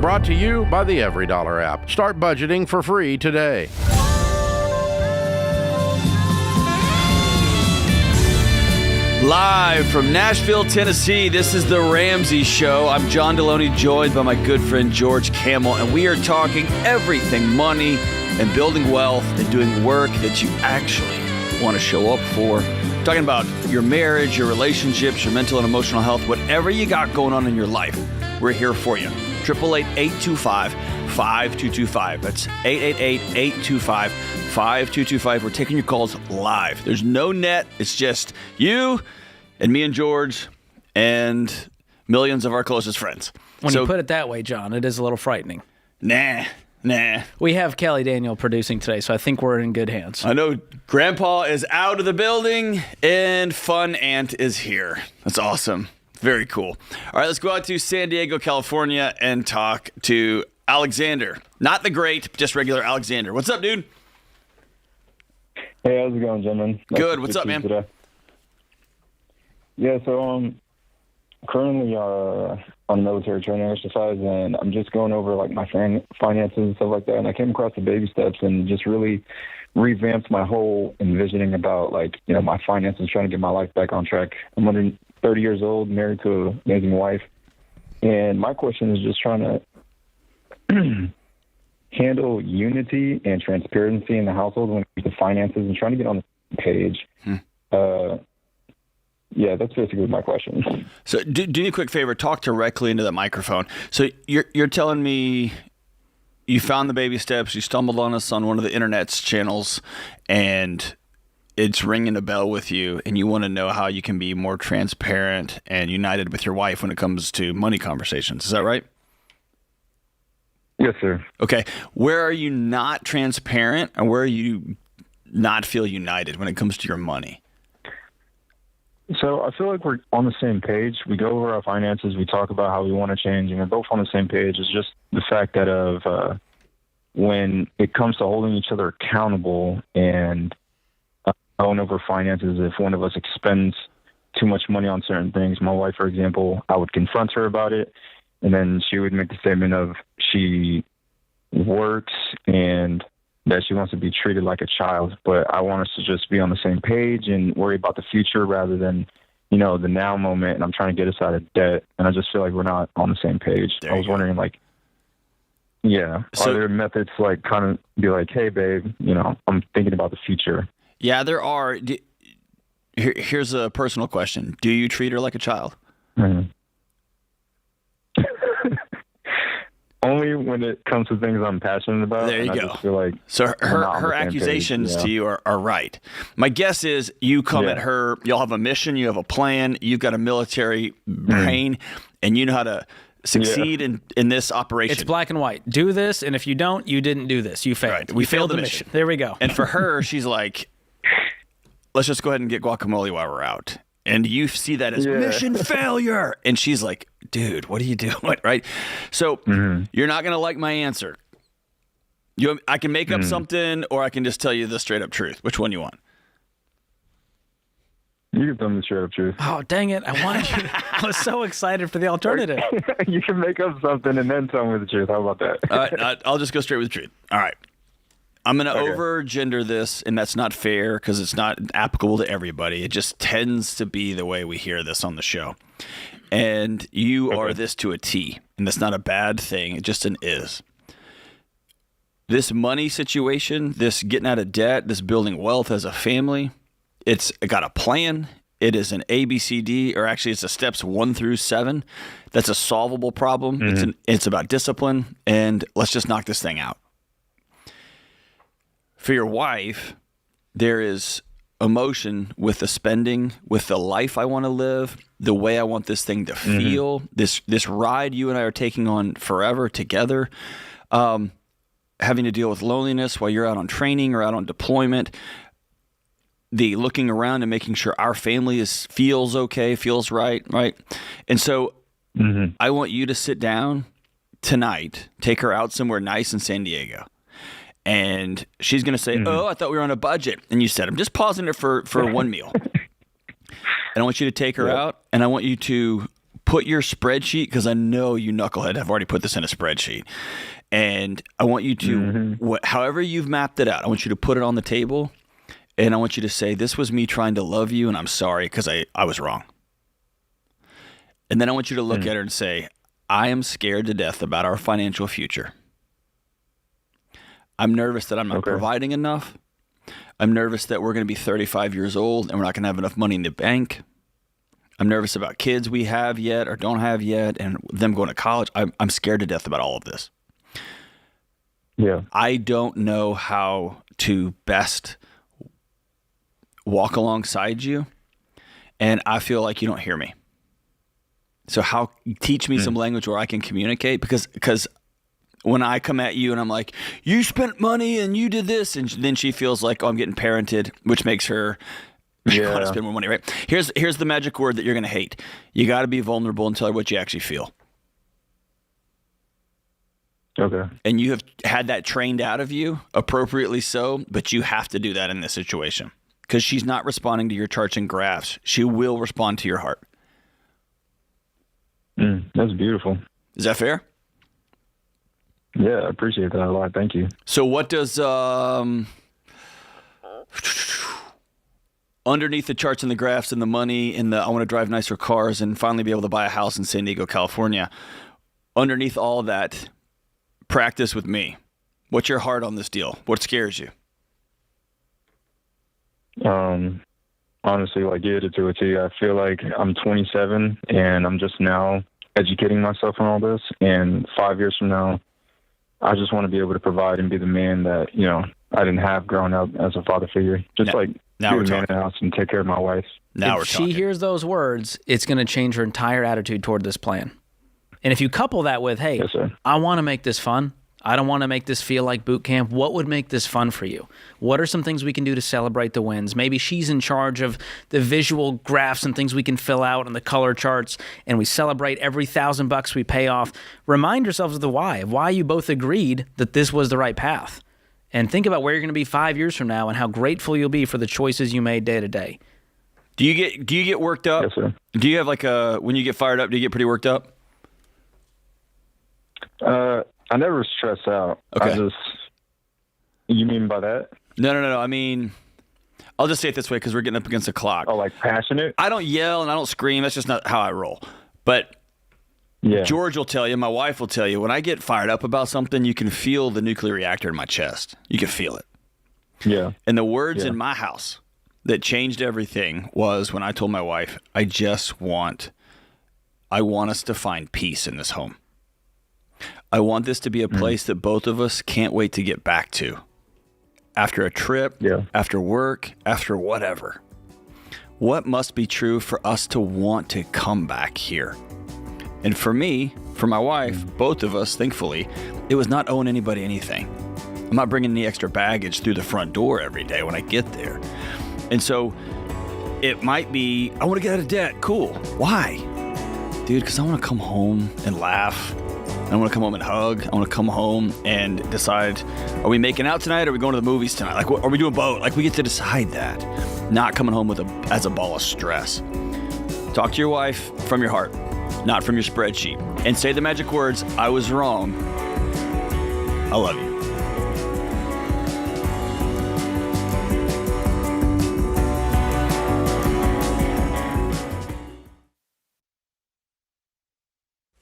Brought to you by the EveryDollar app. Start budgeting for free today. Live from Nashville, Tennessee, this is The Ramsey Show. I'm John Delony, joined by my good friend George Kamel, and we are talking everything money and building wealth and doing work that you actually want to show up for. Talking about your marriage, your relationships, your mental and emotional health, whatever you got going on in your life, we're here for you. 888-825-5225. That's 888-825-5225. We're taking your calls live. There's no net. It's just you and me and George and millions of our closest friends. When you put it that way, John, it is a little frightening. Nah. We have Kelly Daniel producing today, so I think we're in good hands. I know Grandpa is out of the building and Fun Aunt is here. That's awesome. Very cool. All right, let's go out to San Diego, California, and talk to Alexander. Not the great, just regular Alexander. What's up, dude? Hey, how's it going, gentlemen? Good. What's up, man? Today. Yeah, so currently on a military training exercise, and I'm just going over like my finances and stuff like that, and I came across the baby steps and just really revamped my whole envisioning about my finances, trying to get my life back on track. I'm 30 years old, married to an amazing wife, and my question is just trying to handle unity and transparency in the household when it comes to finances and trying to get on the same page. Yeah, that's basically my question. So do me a quick favor, talk directly into that microphone. So you're telling me you found the baby steps, you stumbled on us on one of the internet's channels, and it's ringing a bell with you, and you want to know how you can be more transparent and united with your wife when it comes to money conversations. Is that right? Yes, sir. Okay. Where are you not transparent, and where are you not feel united when it comes to your money? So I feel like we're on the same page. We go over our finances. We talk about how we want to change, and we're both on the same page. It's just the fact that when it comes to holding each other accountable and going over finances, if one of us expends too much money on certain things, my wife, for example, I would confront her about it, and then she would make the statement of she works and that she wants to be treated like a child. But I want us to just be on the same page and worry about the future rather than, the now moment. And I'm trying to get us out of debt. And I just feel like we're not on the same page. I was wondering, are there methods kind of be like, hey, babe, I'm thinking about the future. Yeah, there are. Here's a personal question. Do you treat her like a child? Mm-hmm. Only when it comes to things I'm passionate about. There you go. I just feel like so her accusations to you are right. My guess is you come at her, you'll have a mission, you have a plan, you've got a military brain, and you know how to succeed in this operation. It's black and white. Do this, and if you don't, you didn't do this. You failed. Right. We failed the mission. There we go. And for her, she's like, let's just go ahead and get guacamole while we're out. And you see that as mission failure. And she's like, dude, what are you doing? Right? So you're not going to like my answer. I can make up something, or I can just tell you the straight up truth. Which one you want? You can tell me the straight up truth. Oh, dang it. I was so excited for the alternative. You can make up something and then tell me the truth. How about that? All right, I'll just go straight with the truth. All right. I'm going to over-gender this, and that's not fair because it's not applicable to everybody. It just tends to be the way we hear this on the show. And you are this to a T, and that's not a bad thing. It just an is. This money situation, this getting out of debt, this building wealth as a family, it's got a plan. It is an ABCD, or actually it's a steps 1 through 7. That's a solvable problem. It's about discipline, and let's just knock this thing out. For your wife, there is emotion with the spending, with the life I want to live, the way I want this thing to feel, this ride you and I are taking on forever together, having to deal with loneliness while you're out on training or out on deployment, the looking around and making sure our family feels okay, feels right? And so I want you to sit down tonight, take her out somewhere nice in San Diego. And she's going to say, oh, I thought we were on a budget. And you said, I'm just pausing it for one meal. And I want you to take her out, and I want you to put your spreadsheet, because I know you knucklehead have already put this in a spreadsheet. And I want you to, however you've mapped it out, I want you to put it on the table. And I want you to say, this was me trying to love you, and I'm sorry because I was wrong. And then I want you to look at her and say, I am scared to death about our financial future. I'm nervous that I'm not providing enough. I'm nervous that we're going to be 35 years old and we're not going to have enough money in the bank. I'm nervous about kids we have yet or don't have yet and them going to college. I'm scared to death about all of this. Yeah. I don't know how to best walk alongside you, and I feel like you don't hear me. So teach me some language where I can communicate, because when I come at you and I'm like, you spent money and you did this, and then she feels like, oh, I'm getting parented, which makes her want to spend more money, right? Here's the magic word that you're going to hate. You got to be vulnerable and tell her what you actually feel. Okay. And you have had that trained out of you, appropriately so, but you have to do that in this situation because she's not responding to your charts and graphs. She will respond to your heart. That's beautiful. Is that fair? Yeah, I appreciate that a lot. Thank you. So what does underneath the charts and the graphs and the money and the I want to drive nicer cars and finally be able to buy a house in San Diego, California, underneath all that, practice with me. What's your heart on this deal? What scares you? Honestly, like, get it to a T. I feel like I'm 27 and I'm just now educating myself on all this. And 5 years from now, I just want to be able to provide and be the man that, I didn't have growing up as a father figure. Just be the man in the house and take care of my wife. If she hears those words, it's going to change her entire attitude toward this plan. And if you couple that with, hey, yes, I want to make this fun. I don't want to make this feel like boot camp. What would make this fun for you? What are some things we can do to celebrate the wins? Maybe she's in charge of the visual graphs and things we can fill out and the color charts, and we celebrate every $1,000 we pay off. Remind yourselves of the why you both agreed that this was the right path. And think about where you're going to be 5 years from now and how grateful you'll be for the choices you made day to day. Do you get worked up? Yes, sir. Do you have when you get fired up, do you get pretty worked up? I never stress out. Okay. You mean by that? No. I mean, I'll just say it this way because we're getting up against the clock. Oh, like passionate? I don't yell and I don't scream. That's just not how I roll. But George will tell you, my wife will tell you, when I get fired up about something, you can feel the nuclear reactor in my chest. You can feel it. Yeah. And the words in my house that changed everything was when I told my wife, I want us to find peace in this home. I want this to be a place that both of us can't wait to get back to. After a trip, after work, after whatever. What must be true for us to want to come back here? And for me, for my wife, both of us, thankfully, it was not owing anybody anything. I'm not bringing any extra baggage through the front door every day when I get there. And so it might be, I want to get out of debt. Cool. Why? Dude, because I want to come home and laugh. I want to come home and hug. I want to come home and decide, are we making out tonight or are we going to the movies tonight? Like, are we doing both? Like, we get to decide that. Not coming home as a ball of stress. Talk to your wife from your heart, not from your spreadsheet. And say the magic words, I was wrong. I love you.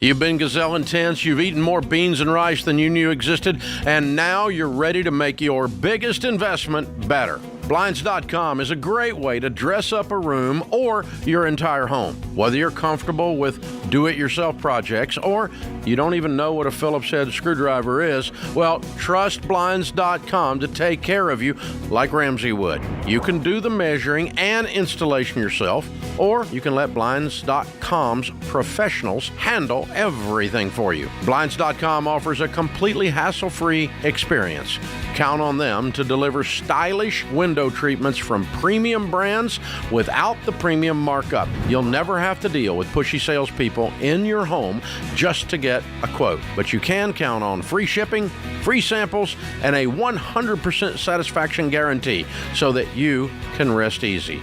You've been gazelle intense, you've eaten more beans and rice than you knew existed, and now you're ready to make your biggest investment better. Blinds.com is a great way to dress up a room or your entire home. Whether you're comfortable with do-it-yourself projects or you don't even know what a Phillips head screwdriver is, well, trust Blinds.com to take care of you like Ramsey would. You can do the measuring and installation yourself, or you can let Blinds.com's professionals handle everything for you. Blinds.com offers a completely hassle-free experience. Count on them to deliver stylish window treatments from premium brands without the premium markup. You'll never have to deal with pushy salespeople in your home just to get a quote. But you can count on free shipping, free samples, and a 100% satisfaction guarantee so that you can rest easy.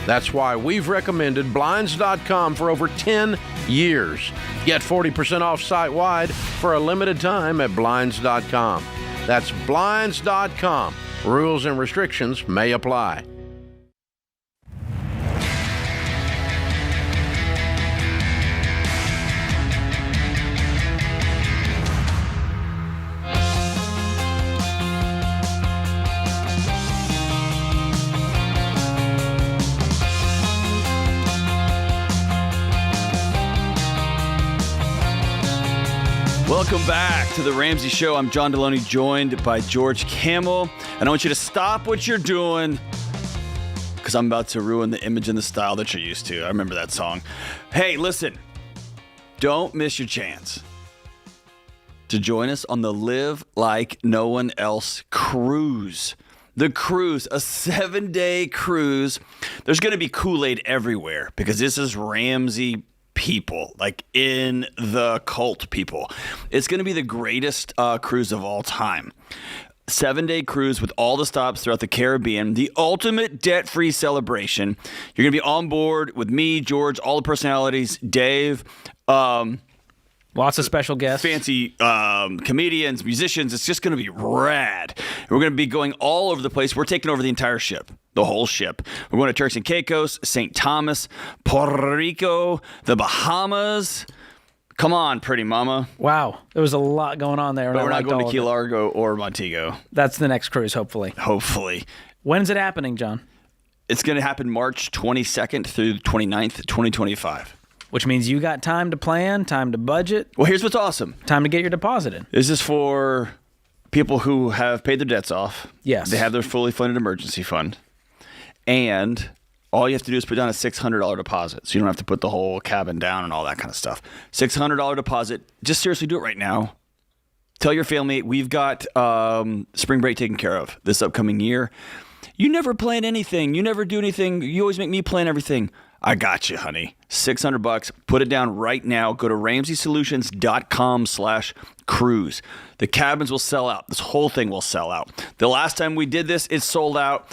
That's why we've recommended Blinds.com for over 10 years. Get 40% off site-wide for a limited time at Blinds.com. That's Blinds.com. Rules and restrictions may apply. Welcome back to the Ramsey Show. I'm John Delony, joined by George Kamel. And I want you to stop what you're doing because I'm about to ruin the image and the style that you're used to. I remember that song. Hey, listen, don't miss your chance to join us on the Live Like No One Else cruise. The cruise, a 7-day cruise. There's going to be Kool-Aid everywhere because this is Ramsey people, like in the cult people. It's going to be the greatest cruise of all time. 7-day cruise with all the stops throughout the Caribbean, the ultimate debt-free celebration. You're going to be on board with me, George, all the personalities, Dave, lots of special guests, fancy comedians, musicians. It's just going to be rad. We're going to be going all over the place. We're taking over the entire ship. The whole ship. We're going to Turks and Caicos, St. Thomas, Puerto Rico, the Bahamas. Come on, pretty mama. Wow. There was a lot going on there. But we're not going to Key Largo or Montego. That's the next cruise, hopefully. Hopefully. When's it happening, John? It's going to happen March 22nd through 29th, 2025. Which means you got time to plan, time to budget. Well, here's what's awesome. Time to get your deposit in. This is for people who have paid their debts off. Yes. They have their fully funded emergency fund. And all you have to do is put down a $600 deposit. So you don't have to put the whole cabin down and all that kind of stuff. $600 deposit. Just seriously do it right now. Tell your family we've got spring break taken care of this upcoming year. You never plan anything. You never do anything. You always make me plan everything. I got you, honey. $600. Put it down right now. Go to RamseySolutions.com/cruise. The cabins will sell out. This whole thing will sell out. The last time we did this, it sold out.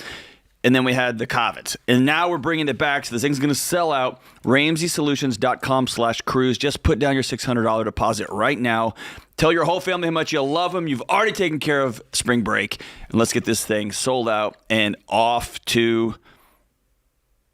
And then we had the COVID. And now we're bringing it back. So this thing's going to sell out. RamseySolutions.com/cruise. Just put down your $600 deposit right now. Tell your whole family how much you love them. You've already taken care of spring break. And let's get this thing sold out and off to...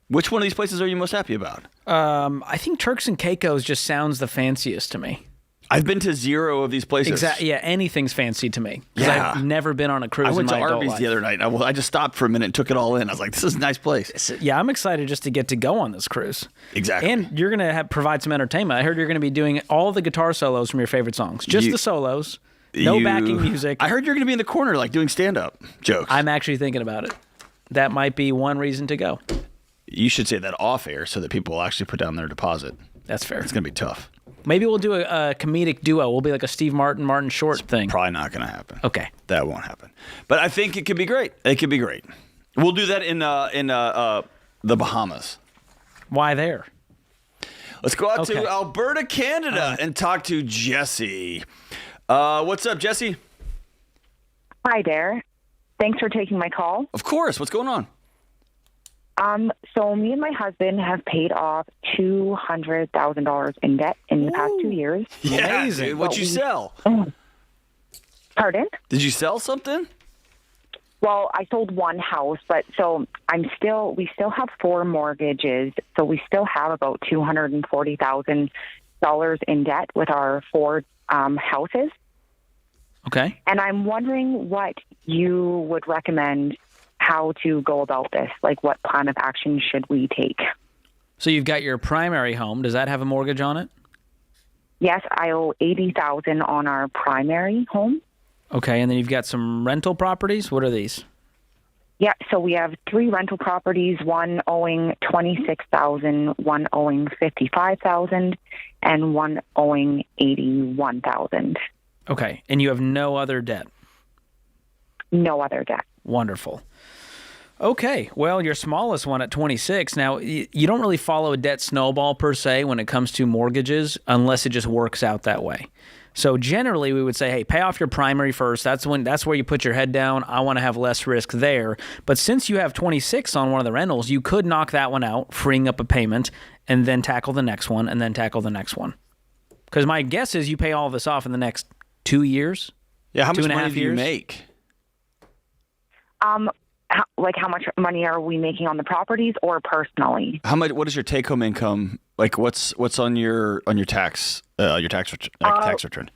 Which one of these places are you most happy about? I think Turks and Caicos just sounds the fanciest to me. I've been to 0 of these places. Exactly. Yeah, anything's fancy to me. Because Yeah. I've never been on a cruise I went in to my adult Arby's life. the other night. I just stopped for a minute and took it all in. I was like, this is a nice place. Yeah, I'm excited just to get to go on this cruise. Exactly. And you're going to provide some entertainment. I heard you're going to be doing all the guitar solos from your favorite songs. Just the solos. No backing music. I heard you're going to be in the corner like doing stand-up jokes. I'm actually thinking about it. That might be one reason to go. You should say that off air so that people will actually put down their deposit. That's fair. It's going to be tough. Maybe we'll do a comedic duo. We'll be like a Steve Martin Short thing. Probably not going to happen. Okay. That won't happen. But I think it could be great. It could be great. We'll do that in the Bahamas. Why there? Let's go out Okay. to Alberta, Canada, and talk to Jesse. What's up, Jesse? Hi there. Thanks for taking my call. Of course. What's going on? So me and my husband have paid off $200,000 in debt in the past 2 years. Yeah, Amazing. dude. What'd you sell? Pardon? Did you sell something? Well, I sold one house, but so we still have 4 mortgages. So we still have about $240,000 in debt with our 4 houses. Okay. And I'm wondering what you would recommend how to go about this. Like, what plan of action should we take? So you've got your primary home. Does that have a mortgage on it? Yes, I owe $80,000 on our primary home. Okay, and then you've got some rental properties. What are these? Yeah, so we have 3 rental properties, one owing $26,000, one owing $55,000, and one owing $81,000. Okay, and you have no other debt. No other debt. Wonderful. Okay, well, your smallest one at 26. Now, you don't really follow a debt snowball per se when it comes to mortgages unless it just works out that way. So generally, we would say, hey, pay off your primary first. That's where you put your head down. I want to have less risk there. But since you have 26 on one of the rentals, you could knock that one out, freeing up a payment, and then tackle the next one, and then tackle the next one. Because my guess is you pay all this off in the next 2 years. Yeah, how much 2.5 money do you years? make? How much money are we making on the properties or personally? What is your take-home income? Like, what's on your tax return?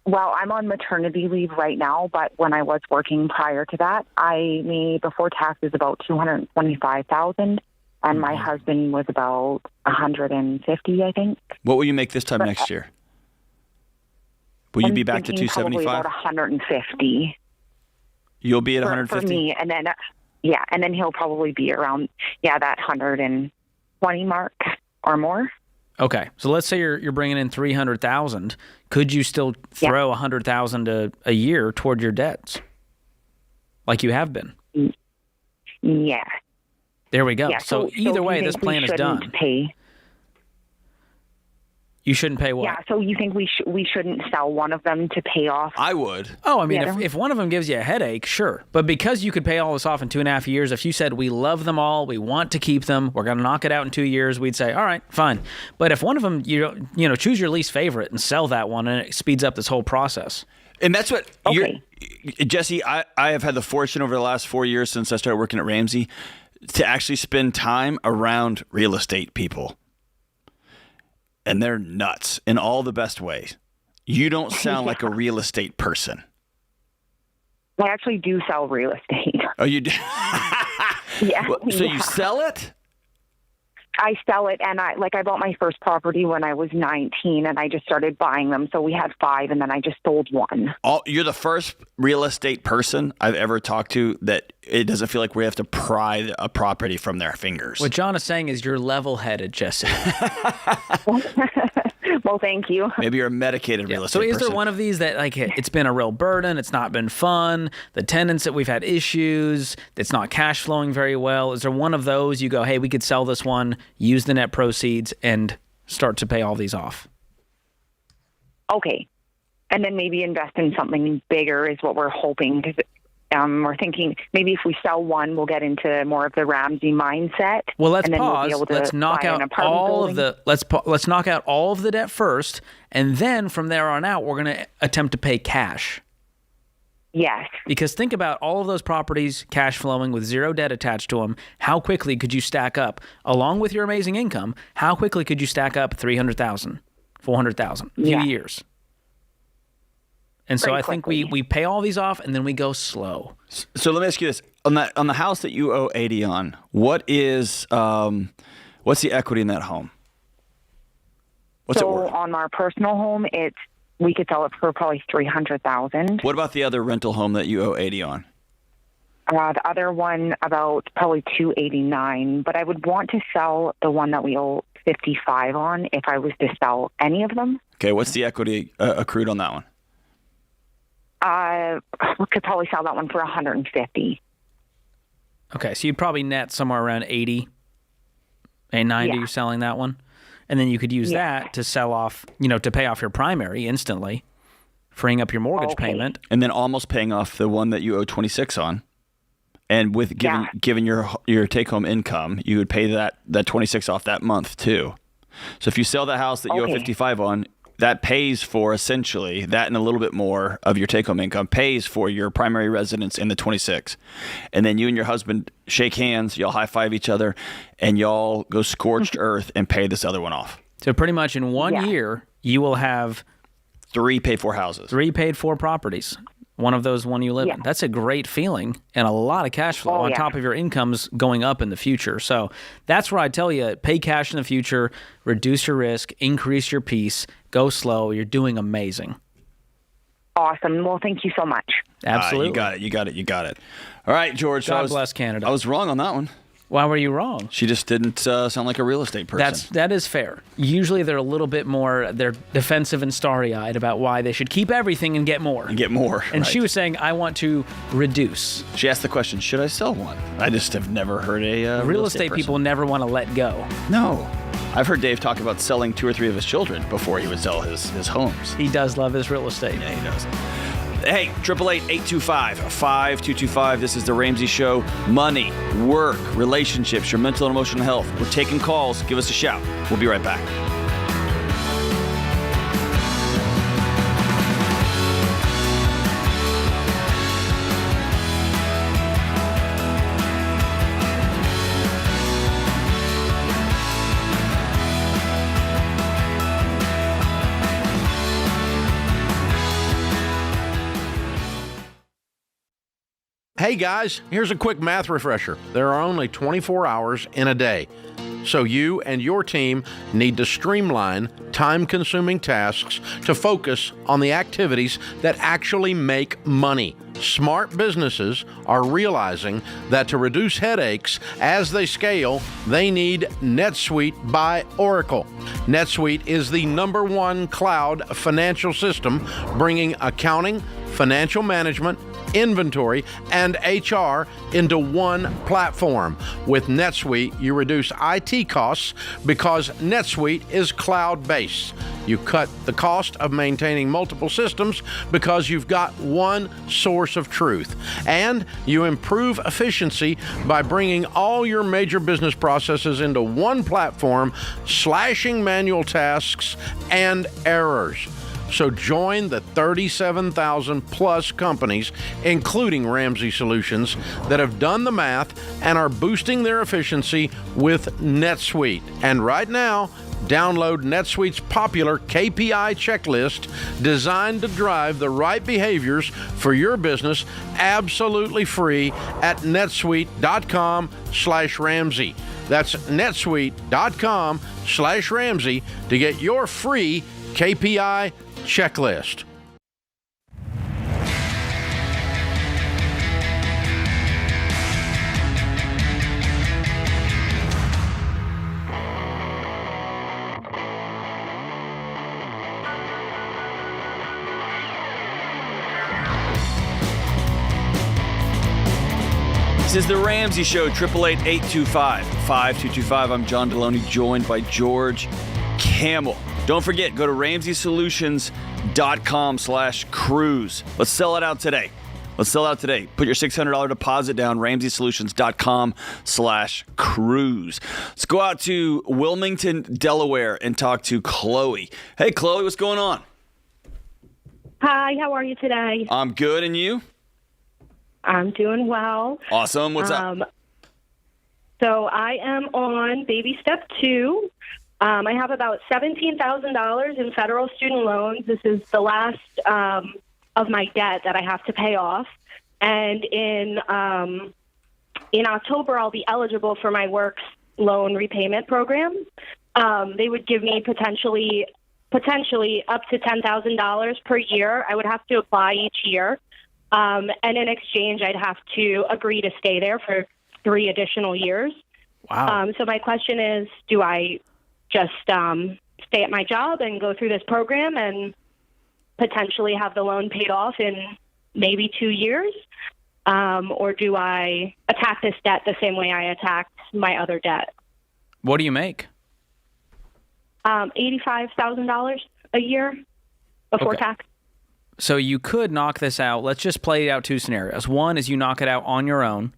Well, I'm on maternity leave right now, but when I was working prior to that, I made before taxes about $225,000, and my husband was about $150,000, I think. What will you make this time next year? Will you be back to $275,000? Probably about $150,000. You'll be at $150,000 for me, and then and then he'll probably be around that $120,000 mark or more. Okay, so let's say you're bringing in $300,000. Could you still throw $100,000 a year toward your debts, like you have been? Yeah. There we go. Yeah, so either way, this plan is done. You shouldn't pay what? Yeah, so you think we shouldn't sell one of them to pay off? I would. Oh, I mean, if one of them gives you a headache, sure. But because you could pay all this off in 2.5 years, if you said, we love them all, we want to keep them, we're going to knock it out in 2 years, we'd say, all right, fine. But if one of them, choose your least favorite and sell that one, and it speeds up this whole process. And that's what Jesse, I have had the fortune over the last 4 years since I started working at Ramsey to actually spend time around real estate people. And they're nuts in all the best ways. You don't sound like a real estate person. I actually do sell real estate. Oh, you do? Yeah. So you sell it? I sell it, and I bought my first property when I was 19, and I just started buying them. So we had 5, and then I just sold one. You're the first real estate person I've ever talked to that it doesn't feel like we have to pry a property from their fingers. What John is saying is you're level-headed, Jesse. Well, thank you. Maybe you're a medicated real estate person. So is there person. one of these that, like, it's been a real burden, it's not been fun, the tenants that we've had issues, it's not cash flowing very well? Is there one of those you go, hey, we could sell this one, use the net proceeds, and start to pay all these off? Okay. And then maybe invest in something bigger is what we're hoping, because we're thinking maybe if we sell one, we'll get into more of the Ramsey mindset. Well, let's and then pause. We'll be able to let's knock out all of the let's knock out all of the debt first, and then from there on out, we're going to attempt to pay cash. Yes. Because think about all of those properties cash flowing with zero debt attached to them. How quickly could you stack up, along with your amazing income? How quickly could you stack up $300,000, $400,000? A few years. And so I think we pay all these off, and then we go slow. So let me ask you this: on the house that you owe 80 on, what's the equity in that home? What's it worth? On our personal home, we could sell it for probably $300,000. What about the other rental home that you owe 80 on? The other one about probably $289. But I would want to sell the one that we owe $55 on if I was to sell any of them. Okay, what's the equity accrued on that one? We could probably sell that one for $150,000. Okay, so you'd probably net somewhere around 80, and 90. You're selling that one, and then you could use that to sell off, to pay off your primary instantly, freeing up your mortgage payment, and then almost paying off the one that you owe 26 on. And with given your take home income, you would pay that 26 off that month too. So if you sell the house that you owe 55 on, that pays for essentially that and a little bit more of your take-home income pays for your primary residence in the 26. And then you and your husband shake hands, y'all high-five each other, and y'all go scorched earth and pay this other one off. So pretty much in 1 year, you will have 3 paid-for houses. 3 paid-for properties. One of those, one you live in. That's a great feeling and a lot of cash flow on top of your incomes going up in the future. So that's where I tell you, pay cash in the future, reduce your risk, increase your peace, go slow. You're doing amazing. Awesome. Well, thank you so much. Absolutely. You got it. All right, George. God bless Canada. I was wrong on that one. Why were you wrong? She just didn't sound like a real estate person. That is fair. Usually they're a little bit more, they're defensive and starry-eyed about why they should keep everything and get more. And right. she was saying, I want to reduce. She asked the question, should I sell one? I just have never heard a real estate people never want to let go. No. I've heard Dave talk about selling 2 or 3 of his children before he would sell his homes. He does love his real estate. Yeah, he does. Hey, 888-825-5225. This is The Ramsey Show. Money, work, relationships, your mental and emotional health. We're taking calls. Give us a shout. We'll be right back. Hey guys, here's a quick math refresher. There are only 24 hours in a day. So you and your team need to streamline time-consuming tasks to focus on the activities that actually make money. Smart businesses are realizing that to reduce headaches as they scale, they need NetSuite by Oracle. NetSuite is the #1 cloud financial system, bringing accounting, financial management, inventory, and HR into one platform. With NetSuite, you reduce IT costs because NetSuite is cloud-based. You cut the cost of maintaining multiple systems because you've got one source of truth. And you improve efficiency by bringing all your major business processes into one platform, slashing manual tasks and errors. So join the 37,000 plus companies, including Ramsey Solutions, that have done the math and are boosting their efficiency with NetSuite. And right now, download NetSuite's popular KPI checklist designed to drive the right behaviors for your business absolutely free at netsuite.com/Ramsey. That's netsuite.com/Ramsey to get your free KPI checklist. This is The Ramsey Show, 888-825-5225. I'm John Delony, joined by George Kamel. Don't forget, go to RamseySolutions.com/cruise. Let's sell it out today. Put your $600 deposit down, RamseySolutions.com/cruise. Let's go out to Wilmington, Delaware, and talk to Chloe. Hey, Chloe, what's going on? Hi, how are you today? I'm good, and you? I'm doing well. Awesome. What's up? So I am on baby step 2. I have about $17,000 in federal student loans. This is the last of my debt that I have to pay off. And in October, I'll be eligible for my works loan repayment program. They would give me potentially up to $10,000 per year. I would have to apply each year. And in exchange, I'd have to agree to stay there for 3 additional years. Wow. So my question is, do I just stay at my job and go through this program and potentially have the loan paid off in maybe 2 years? Or do I attack this debt the same way I attacked my other debt? What do you make? $85,000 a year before tax. So you could knock this out. Let's just play out 2 scenarios. One is you knock it out on your own,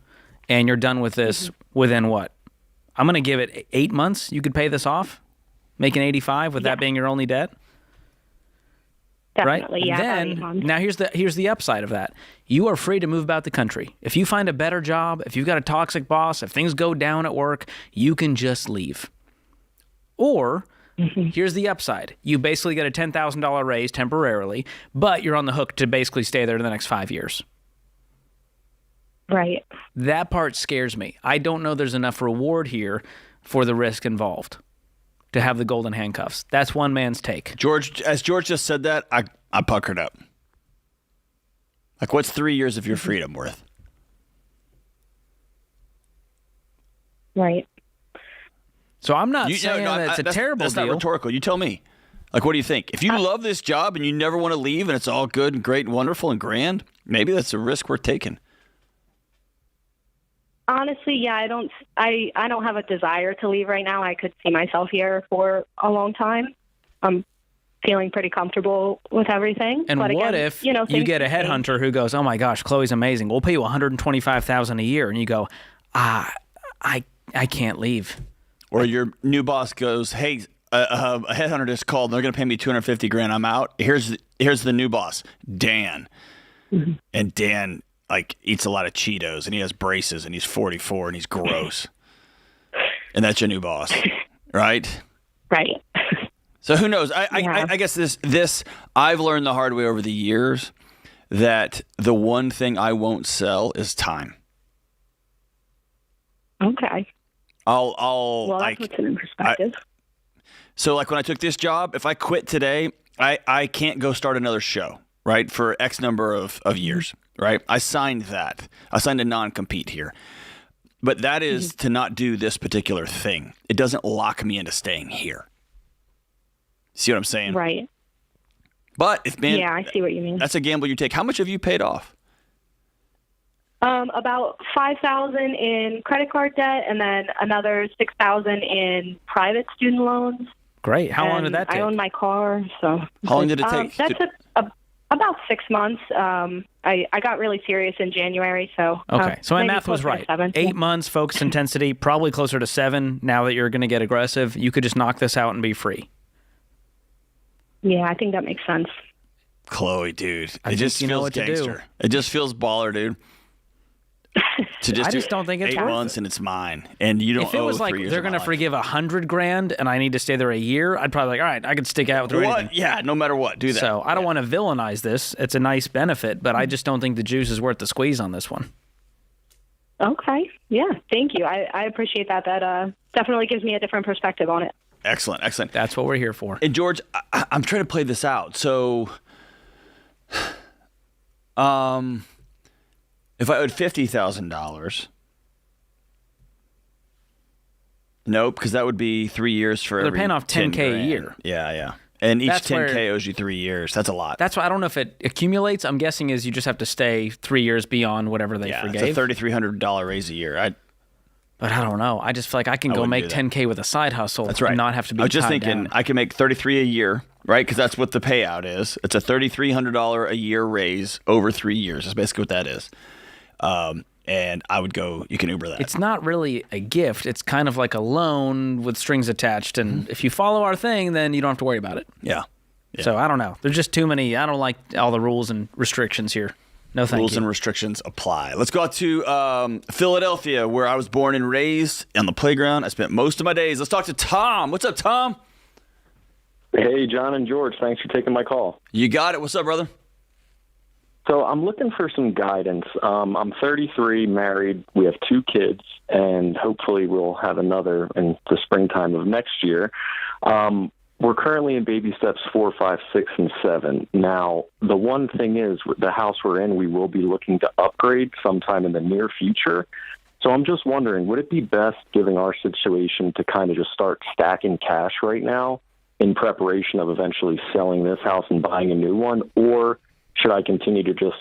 and you're done with this within what? I'm going to give it 8 months. You could pay this off, making 85 with that being your only debt. Definitely, right? yeah. Then, now here's the upside of that. You are free to move about the country. If you find a better job, if you've got a toxic boss, if things go down at work, you can just leave. Or here's the upside. You basically get a $10,000 raise temporarily, but you're on the hook to basically stay there the next 5 years. Right. That part scares me. I don't know there's enough reward here for the risk involved to have the golden handcuffs. That's one man's take. George, as George just said that, I puckered up. Like, what's 3 years of your freedom worth? Right. So I'm not saying that it's a terrible That's deal. not rhetorical. You tell me. Like, what do you think? If you love this job and you never want to leave and it's all good and great and wonderful and grand, maybe that's a risk worth taking. Honestly, yeah, I don't have a desire to leave right now. I could see myself here for a long time. I'm feeling pretty comfortable with everything. And but what again, if you get a headhunter who goes, "Oh my gosh, Chloe's amazing. We'll pay you $125,000 a year," and you go, I can't leave. Or your new boss goes, "Hey, a headhunter just called. And they're going to pay me $250,000. I'm out. Here's the new boss, Dan." Mm-hmm. And Dan eats a lot of Cheetos and he has braces and he's 44 and he's gross. And that's your new boss, right? Right. So who knows? Yeah. I guess this I've learned the hard way over the years that the one thing I won't sell is time. Okay. Well, that puts it in perspective. So when I took this job, if I quit today, I can't go start another show, right? For X number of years, right? I signed that. I signed a non-compete here. But that is to not do this particular thing. It doesn't lock me into staying here. See what I'm saying? Right. But yeah, I see what you mean. That's a gamble you take. How much have you paid off? About $5,000 in credit card debt, and then another $6,000 in private student loans. Great. How long did that take? I own my car, so. How long did it take? That's about 6 months. I got really serious in January, so. Okay, so my maybe math was closer to right. 7. 8 months, focus intensity, probably closer to 7. Now that you're going to get aggressive, you could just knock this out and be free. Yeah, I think that makes sense. Chloe, dude, I it just think you know feels what to do. gangster. It just feels baller, dude. I just don't think it's 8 worth months it. and it's mine, and you don't. If it was owe like 3 years they're of my going to life. forgive $100,000 and I need to stay there a year, I'd probably be like, all right, I could stick out through anything. What? Yeah, no matter what, do that. So I don't want to villainize this. It's a nice benefit, but I just don't think the juice is worth the squeeze on this one. Okay. Yeah, thank you. I appreciate that. That definitely gives me a different perspective on it. Excellent. That's what we're here for. And George, I'm trying to play this out. So, if I owed $50,000, nope, because that would be 3 years for They're every paying off $10K a year. Yeah. And each That's $10K owes you 3 years. That's a lot. That's why I don't know if it accumulates. I'm guessing is you just have to stay 3 years beyond whatever they forgave. It's a $3,300 raise a year. But I don't know. I just feel like I can go wouldn't make do that. $10K with a side hustle That's right. and not have to be I was just tied thinking down. I can make $33,000 a year, right? Because that's what the payout is. It's a $3,300 a year raise over 3 years. That's basically what that is. And I would go, you can Uber that. It's not really a gift. It's kind of like a loan with strings attached. And if you follow our thing, then you don't have to worry about it. Yeah. So I don't know. There's just too many. I don't like all the rules and restrictions here. No, thank Rules you. and restrictions apply. Let's go out to Philadelphia, where I was born and raised on the playground. I spent most of my days. Let's talk to Tom. What's up, Tom? Hey, John and George. Thanks for taking my call. You got it. What's up, brother? So I'm looking for some guidance. I'm 33, married. We have 2 kids, and hopefully we'll have another in the springtime of next year. We're currently in baby steps 4, 5, 6, and 7. Now, the one thing is, the house we're in, we will be looking to upgrade sometime in the near future. So I'm just wondering, would it be best, given our situation, to kind of just start stacking cash right now in preparation of eventually selling this house and buying a new one? Or should I continue to just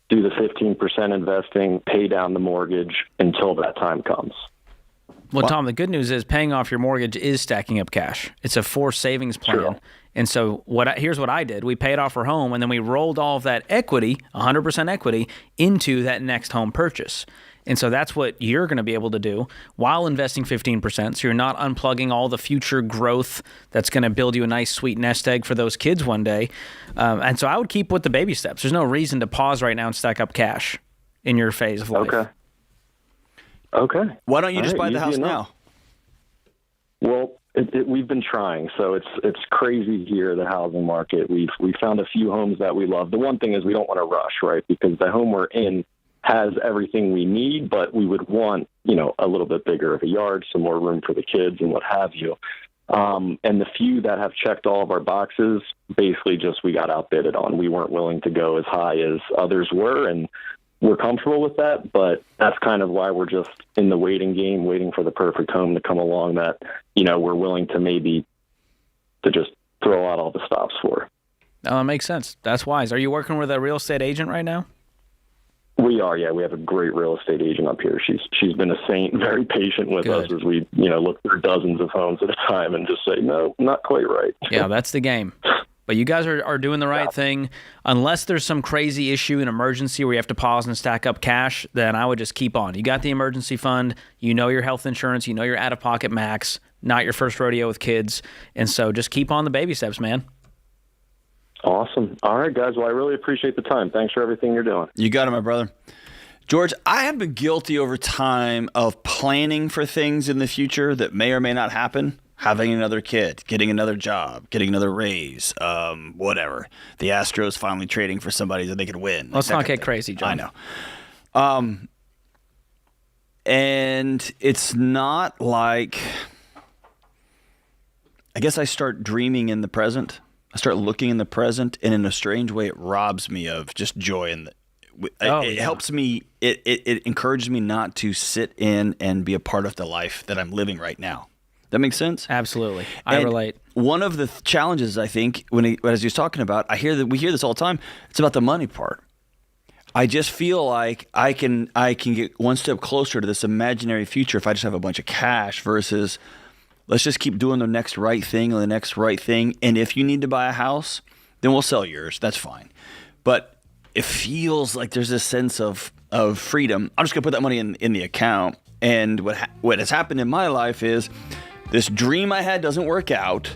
do the 15% investing, pay down the mortgage until that time comes? Well, Tom, the good news is paying off your mortgage is stacking up cash. It's a forced savings plan. Sure. And so here's what I did. We paid off our home, and then we rolled all of that equity, 100% equity, into that next home purchase. And so that's what you're going to be able to do while investing 15%. So you're not unplugging all the future growth that's going to build you a nice, sweet nest egg for those kids one day. And so I would keep with the baby steps. There's no reason to pause right now and stack up cash in your phase of life. Okay. Why don't you just buy the easy house enough. now? Well, we've been trying, so it's crazy here, the housing market. We found a few homes that we love. The one thing is we don't want to rush, right? Because the home we're in has everything we need, but we would want, a little bit bigger of a yard, some more room for the kids and what have you. And the few that have checked all of our boxes, basically just we got outbidded on. We weren't willing to go as high as others were, and we're comfortable with that, but that's kind of why we're just in the waiting game, waiting for the perfect home to come along that, we're willing to just throw out all the stops for. Oh, that makes sense. That's wise. Are you working with a real estate agent right now? We are, yeah. We have a great real estate agent up here. She's been a saint, very patient with us as we, look through dozens of homes at a time and just say, no, not quite right. Yeah, that's the game. But you guys are doing the right thing. Unless there's some crazy issue, an emergency where you have to pause and stack up cash, then I would just keep on. You got the emergency fund. You know your health insurance. You know your out-of-pocket max. Not your first rodeo with kids. And so just keep on the baby steps, man. Awesome. All right, guys. Well, I really appreciate the time. Thanks for everything you're doing. You got it, my brother. George, I have been guilty over time of planning for things in the future that may or may not happen. Having another kid, getting another job, getting another raise, whatever. The Astros finally trading for somebody that they could win. Let's not get crazy, John. I know. And it's not like, I guess I start dreaming in the present. I start looking in the present, and in a strange way, it robs me of just joy. And it helps me, it encourages me not to sit in and be a part of the life that I'm living right now. That makes sense? Absolutely. I relate. One of the challenges, I think, as he was talking about, we hear this all the time, it's about the money part. I just feel like I can get one step closer to this imaginary future if I just have a bunch of cash versus let's just keep doing the next right thing or the next right thing. And if you need to buy a house, then we'll sell yours. That's fine. But it feels like there's this sense of freedom. I'm just going to put that money in the account. And what has happened in my life is this dream I had doesn't work out.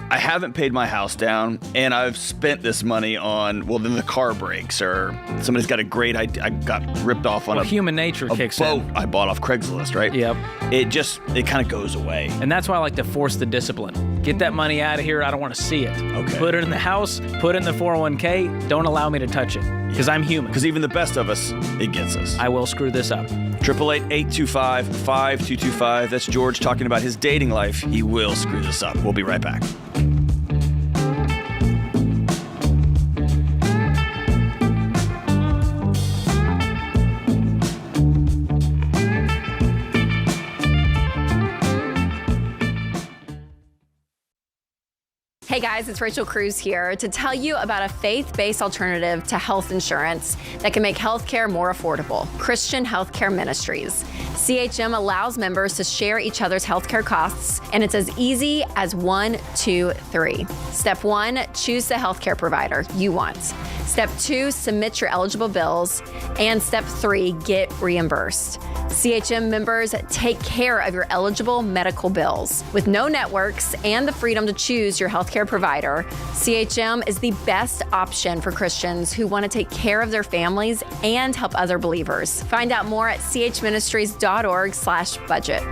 I haven't paid my house down, and I've spent this money on, well, then the car breaks, or somebody's got a great idea. I got ripped off on human nature kicks boat in. I bought off Craigslist, right? Yep. It kind of goes away. And that's why I like to force the discipline. Get that money out of here. I don't want to see it. Okay. Put it in the house. Put it in the 401k. Don't allow me to touch it because I'm human. Because even the best of us, it gets us. I will screw this up. 888-825-5225. That's George talking about his dating life. He will screw this up. We'll be right back. Hey guys, it's Churchill Cruise here to tell you about a faith-based alternative to health insurance that can make healthcare more affordable. Christian Healthcare Ministries. CHM allows members to share each other's healthcare costs, and it's as easy as 1, 2, 3. Step 1, choose the healthcare provider you want. Step 2, submit your eligible bills. And Step 3, get reimbursed. CHM members take care of your eligible medical bills. With no networks and the freedom to choose your healthcare provider, CHM is the best option for Christians who want to take care of their families and help other believers. Find out more at chministries.org/budget.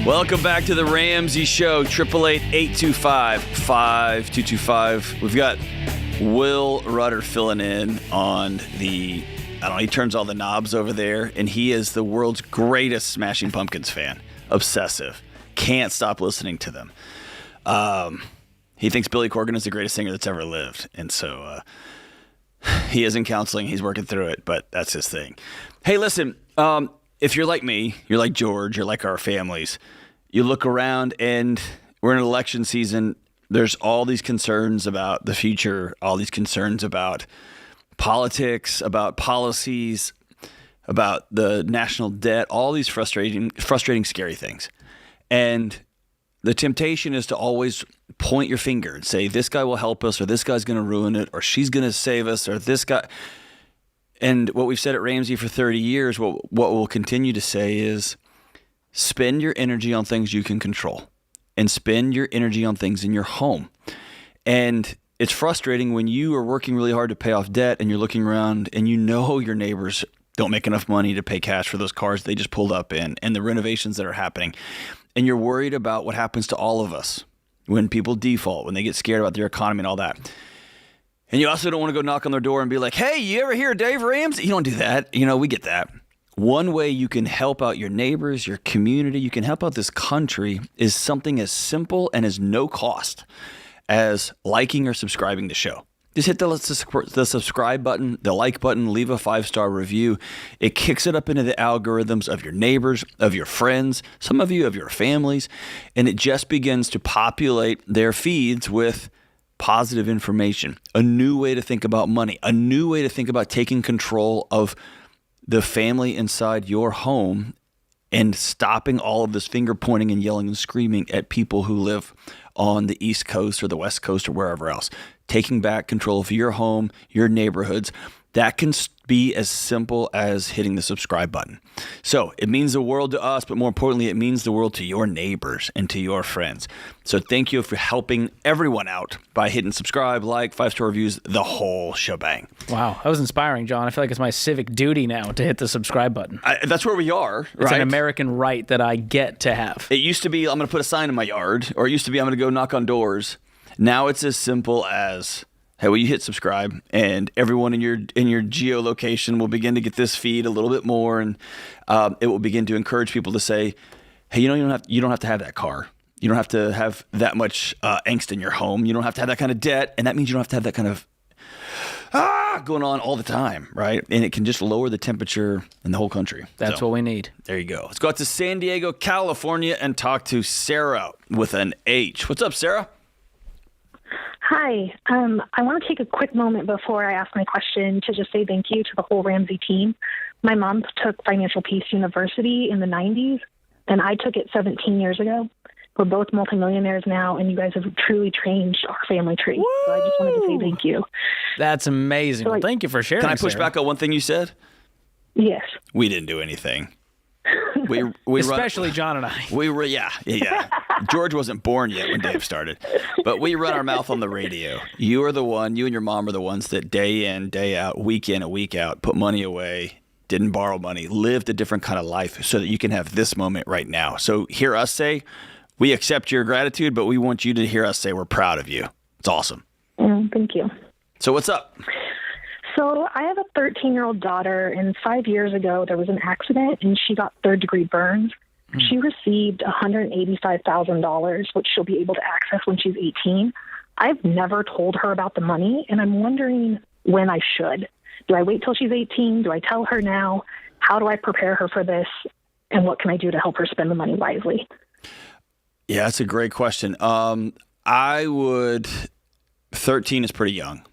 Welcome back to the Ramsey Show, 888-825-5225. We've got Will Rudder filling in on he turns all the knobs over there, and he is the world's greatest Smashing Pumpkins fan. Obsessive. Can't stop listening to them. He thinks Billy Corgan is the greatest singer that's ever lived, and so he is in counseling. He's working through it, but that's his thing. Hey, listen, if you're like me, you're like George, you're like our families, you look around and we're in an election season. There's all these concerns about the future, all these concerns about politics, about policies, about the national debt, all these frustrating, scary things. And the temptation is to always point your finger and say, this guy will help us, or this guy's going to ruin it, or she's going to save us, or this guy. And what we've said at Ramsey for 30 years, what we'll continue to say is spend your energy on things you can control and spend your energy on things in your home. And it's frustrating when you are working really hard to pay off debt and you're looking around and you know your neighbors don't make enough money to pay cash for those cars they just pulled up in and the renovations that are happening. and you're worried about what happens to all of us when people default, when they get scared about their economy and all that. And you also don't want to go knock on their door and be like, hey, you ever hear of Dave Ramsey? You don't do that. We get that. One way you can help out your neighbors, your community, you can help out this country is something as simple and as no cost as liking or subscribing to the show. Just hit the subscribe button, the like button, leave a 5-star review. It kicks it up into the algorithms of your neighbors, of your friends, some of you of your families, and it just begins to populate their feeds with positive information, a new way to think about money, a new way to think about taking control of the family inside your home and stopping all of this finger pointing and yelling and screaming at people who live on the East Coast or the West Coast or wherever else. Taking back control of your home, your neighborhoods, that can be as simple as hitting the subscribe button. So it means the world to us, but more importantly, it means the world to your neighbors and to your friends. So thank you for helping everyone out by hitting subscribe, like, 5-star reviews, the whole shebang. Wow, that was inspiring, John. I feel like it's my civic duty now to hit the subscribe button. That's where we are, right? It's an American right that I get to have. It used to be, I'm going to put a sign in my yard, or it used to be, I'm going to go knock on doors. Now it's as simple as, hey, will you hit subscribe, and everyone in your geolocation will begin to get this feed a little bit more, and it will begin to encourage people to say, hey, you don't have to have that car. You don't have to have that much angst in your home. You don't have to have that kind of debt, and that means you don't have to have that kind of going on all the time, right? And it can just lower the temperature in the whole country. That's what we need. There you go. Let's go out to San Diego, California, and talk to Sarah with an H. What's up, Sarah? Hi. I want to take a quick moment before I ask my question to just say thank you to the whole Ramsey team. My mom took Financial Peace University in the 90s, and I took it 17 years ago. We're both multimillionaires now, and you guys have truly changed our family tree. Woo! So I just wanted to say thank you. That's amazing. So, well, thank you for sharing, Can I push Sarah. back on one thing you said? Yes. We didn't do anything. We Especially John and I. Yeah. George wasn't born yet when Dave started. But we run our mouth on the radio. You and your mom are the ones that day in, day out, week in and week out, put money away, didn't borrow money, lived a different kind of life so that you can have this moment right now. So hear us say, we accept your gratitude, but we want you to hear us say we're proud of you. It's awesome. Thank you. So what's up? So I have a 13-year-old daughter, and 5 years ago there was an accident, and she got third-degree burns. She received $185,000, which she'll be able to access when she's 18. I've never told her about the money, and I'm wondering when I should. Do I wait till she's 18? Do I tell her now? How do I prepare her for this? And what can I do to help her spend the money wisely? Yeah, that's a great question. 13 is pretty young.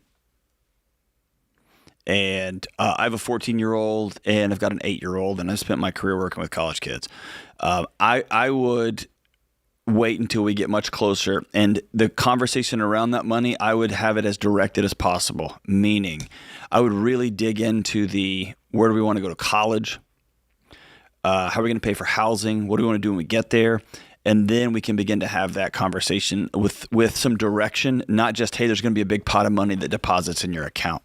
And I have a 14-year-old, and I've got an 8-year-old, and I spent my career working with college kids. I would wait until we get much closer, and the conversation around that money, I would have it as directed as possible, meaning I would really dig into where do we want to go to college? How are we going to pay for housing? What do we want to do when we get there? And then we can begin to have that conversation with some direction, not just, hey, there's going to be a big pot of money that deposits in your account.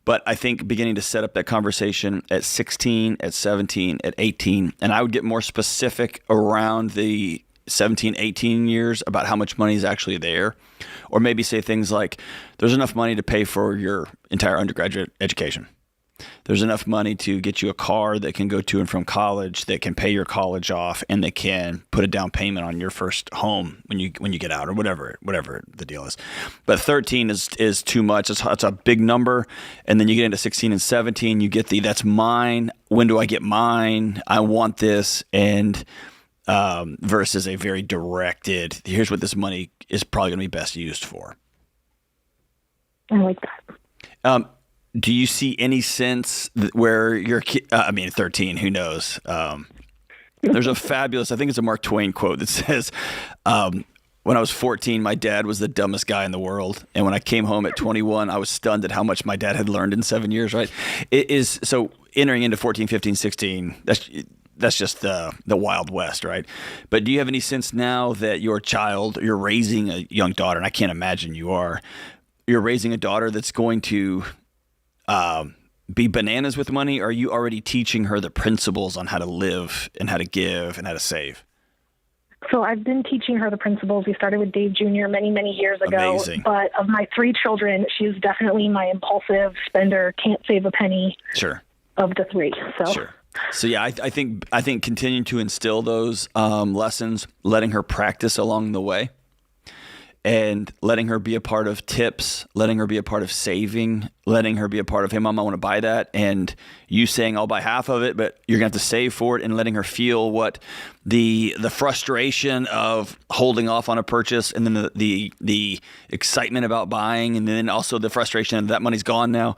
But I think beginning to set up that conversation at 16, at 17, at 18, and I would get more specific around the 17, 18 years about how much money is actually there. Or maybe say things like, there's enough money to pay for your entire undergraduate education. There's enough money to get you a car that can go to and from college, that can pay your college off, and that can put a down payment on your first home when you get out, or whatever the deal is. But 13 is too much. It's a big number. And then you get into 16 and 17, you get that's mine. When do I get mine? I want this. And versus a very directed, here's what this money is probably going to be best used for. I like that. Do you see any sense where your kid, 13, who knows? There's a fabulous, I think it's a Mark Twain quote that says, when I was 14, my dad was the dumbest guy in the world. And when I came home at 21, I was stunned at how much my dad had learned in 7 years, right? It is, so entering into 14, 15, 16, that's just the Wild West, right? But do you have any sense now that you're raising a young daughter, and I can't imagine you're raising a daughter that's going to be bananas with money? Or are you already teaching her the principles on how to live and how to give and how to save? So I've been teaching her the principles. We started with Dave Jr. many, many years ago. Amazing. But of my 3 children, she's definitely my impulsive spender, can't save a penny Sure. of the 3. So. Sure. So yeah, I think continuing to instill those lessons, letting her practice along the way, and letting her be a part of tips, letting her be a part of saving, letting her be a part of, hey, Mom, I want to buy that, and you saying I'll buy half of it, but you're going to have to save for it, and letting her feel what the frustration of holding off on a purchase, and then the excitement about buying, and then also the frustration that money's gone now.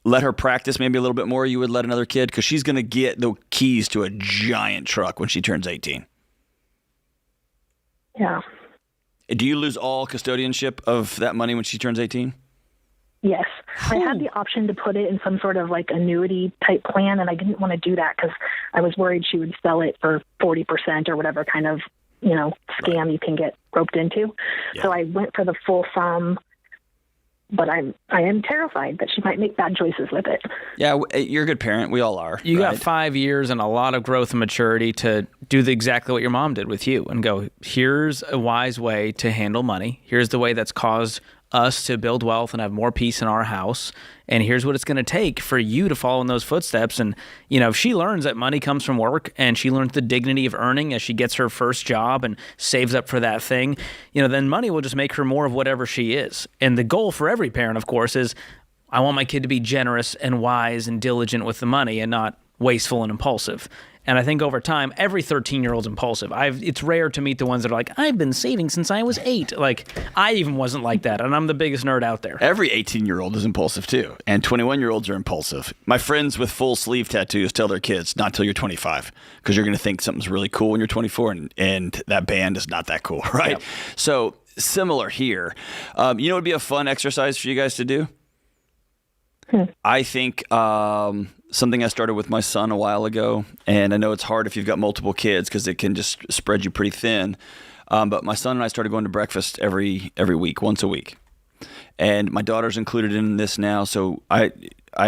Let her practice maybe a little bit more you would let another kid, because she's going to get the keys to a giant truck when she turns 18. Yeah. Do you lose all custodianship of that money when she turns 18? Yes. I had the option to put it in some sort of like annuity type plan, and I didn't want to do that because I was worried she would sell it for 40% or whatever kind of, scam you can get roped into. Yeah. So I went for the full sum, but I am terrified that she might make bad choices with it. Yeah, you're a good parent. We all are. You right? got 5 years and a lot of growth and maturity to do exactly what your mom did with you and go, here's a wise way to handle money. Here's the way that's caused us to build wealth and have more peace in our house. And here's what it's going to take for you to follow in those footsteps. And, if she learns that money comes from work and she learns the dignity of earning as she gets her first job and saves up for that thing, then money will just make her more of whatever she is. And the goal for every parent, of course, is I want my kid to be generous and wise and diligent with the money and not wasteful and impulsive. And I think over time, every 13-year-old's impulsive. It's rare to meet the ones that are like, I've been saving since I was 8. Like, I even wasn't like that, and I'm the biggest nerd out there. Every 18-year-old is impulsive, too. And 21-year-olds are impulsive. My friends with full sleeve tattoos tell their kids, not till you're 25, because you're going to think something's really cool when you're 24, and that band is not that cool, right? Yep. So, similar here. What would be a fun exercise for you guys to do? I think something I started with my son a while ago, and I know it's hard if you've got multiple kids because it can just spread you pretty thin. But my son and I started going to breakfast every week, once a week. And my daughter's included in this now, so I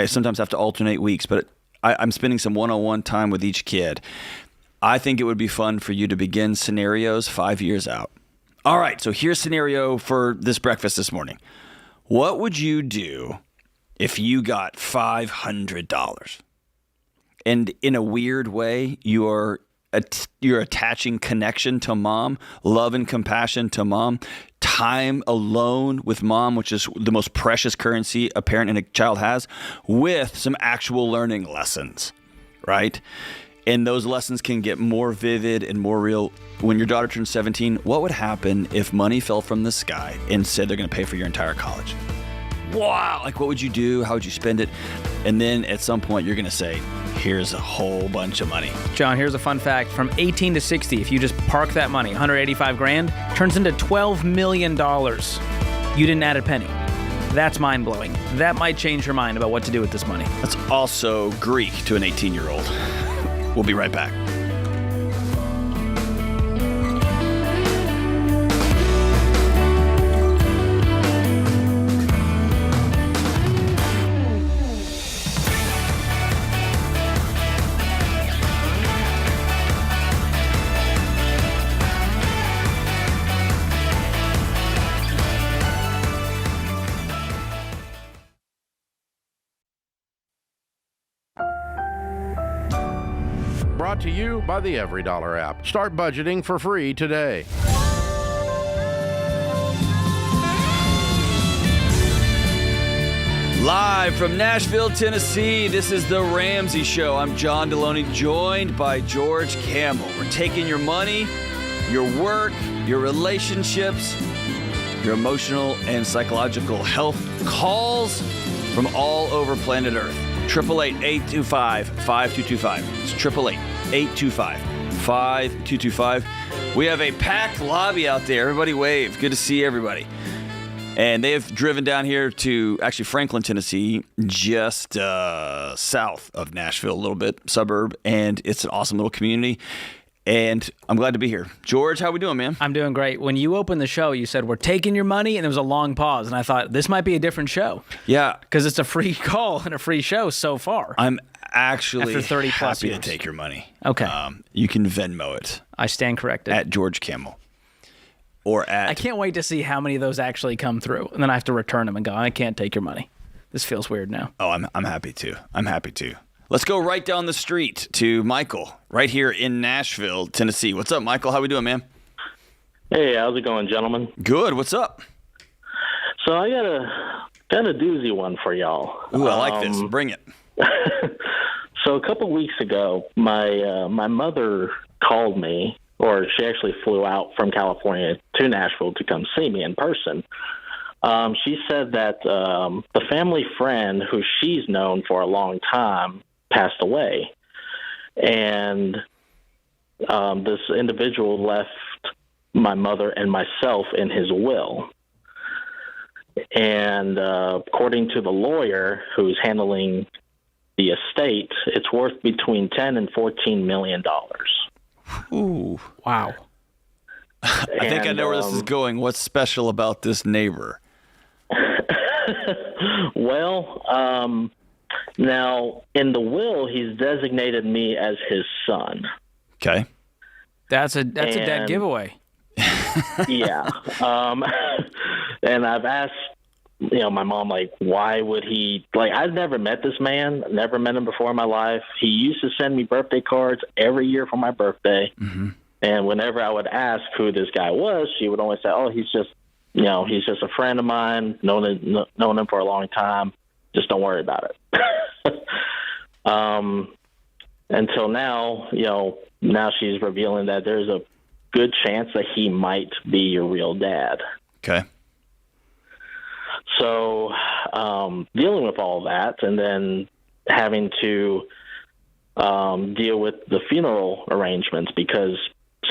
sometimes have to alternate weeks, but I'm spending some one-on-one time with each kid. I think it would be fun for you to begin scenarios 5 years out. All right, so here's scenario for this breakfast this morning. What would you do if you got $500? And in a weird way, you're attaching connection to mom, love and compassion to mom, time alone with mom, which is the most precious currency a parent and a child has, with some actual learning lessons, right? And those lessons can get more vivid and more real. When your daughter turns 17, what would happen if money fell from the sky and said they're going to pay for your entire college? Wow, like what would you do? How would you spend it? And then at some point you're going to say, here's a whole bunch of money. John, here's a fun fact. From 18 to 60, if you just park that money, 185 grand, turns into $12 million. You didn't add a penny. That's mind-blowing. That might change your mind about what to do with this money. That's also Greek to an 18-year-old. We'll be right back. Brought to you by the EveryDollar app. Start budgeting for free today. Live from Nashville, Tennessee, this is The Ramsey Show. I'm John Delony, joined by George Kamel. We're taking your money, your work, your relationships, your emotional and psychological health calls from all over planet Earth. 888-825-5225. It's 888-825-5225. We have a packed lobby out there. Everybody wave. Good to see everybody. And they have driven down here to actually Franklin, Tennessee, just south of Nashville, a little bit, suburb. And it's an awesome little community. And I'm glad to be here. George, how we doing, man? I'm doing great. When you opened the show, you said, we're taking your money, and there was a long pause. And I thought, this might be a different show. Yeah. Because it's a free call and a free show so far. I'm actually after 30 plus happy years to take your money. Okay. You can Venmo it. I stand corrected. At George Kamel. Or at... I can't wait to see how many of those actually come through. And then I have to return them and go, I can't take your money. This feels weird now. Oh, I'm happy to. I'm happy to. Let's go right down the street to Michael, right here in Nashville, Tennessee. What's up, Michael? How we doing, man? Hey, how's it going, gentlemen? Good. What's up? So I got a doozy one for y'all. Ooh, I like this. Bring it. So a couple weeks ago, my mother called me, or she actually flew out from California to Nashville to come see me in person. She said that the family friend who she's known for a long time passed away. And this individual left my mother and myself in his will. And according to the lawyer who's handling the estate, it's worth between $10 and $14 million. Ooh. Wow. I think I know where this is going. What's special about this neighbor? Well, now in the will, he's designated me as his son. Okay. That's a dead giveaway. Yeah. And I've asked, my mom, like, why would he, like, I've never met this man, never met him before in my life. He used to send me birthday cards every year for my birthday. Mm-hmm. And whenever I would ask who this guy was, she would always say, oh, he's just a friend of mine, known him for a long time. Just don't worry about it. Until now, now she's revealing that there's a good chance that he might be your real dad. Okay. So dealing with all that and then having to deal with the funeral arrangements, because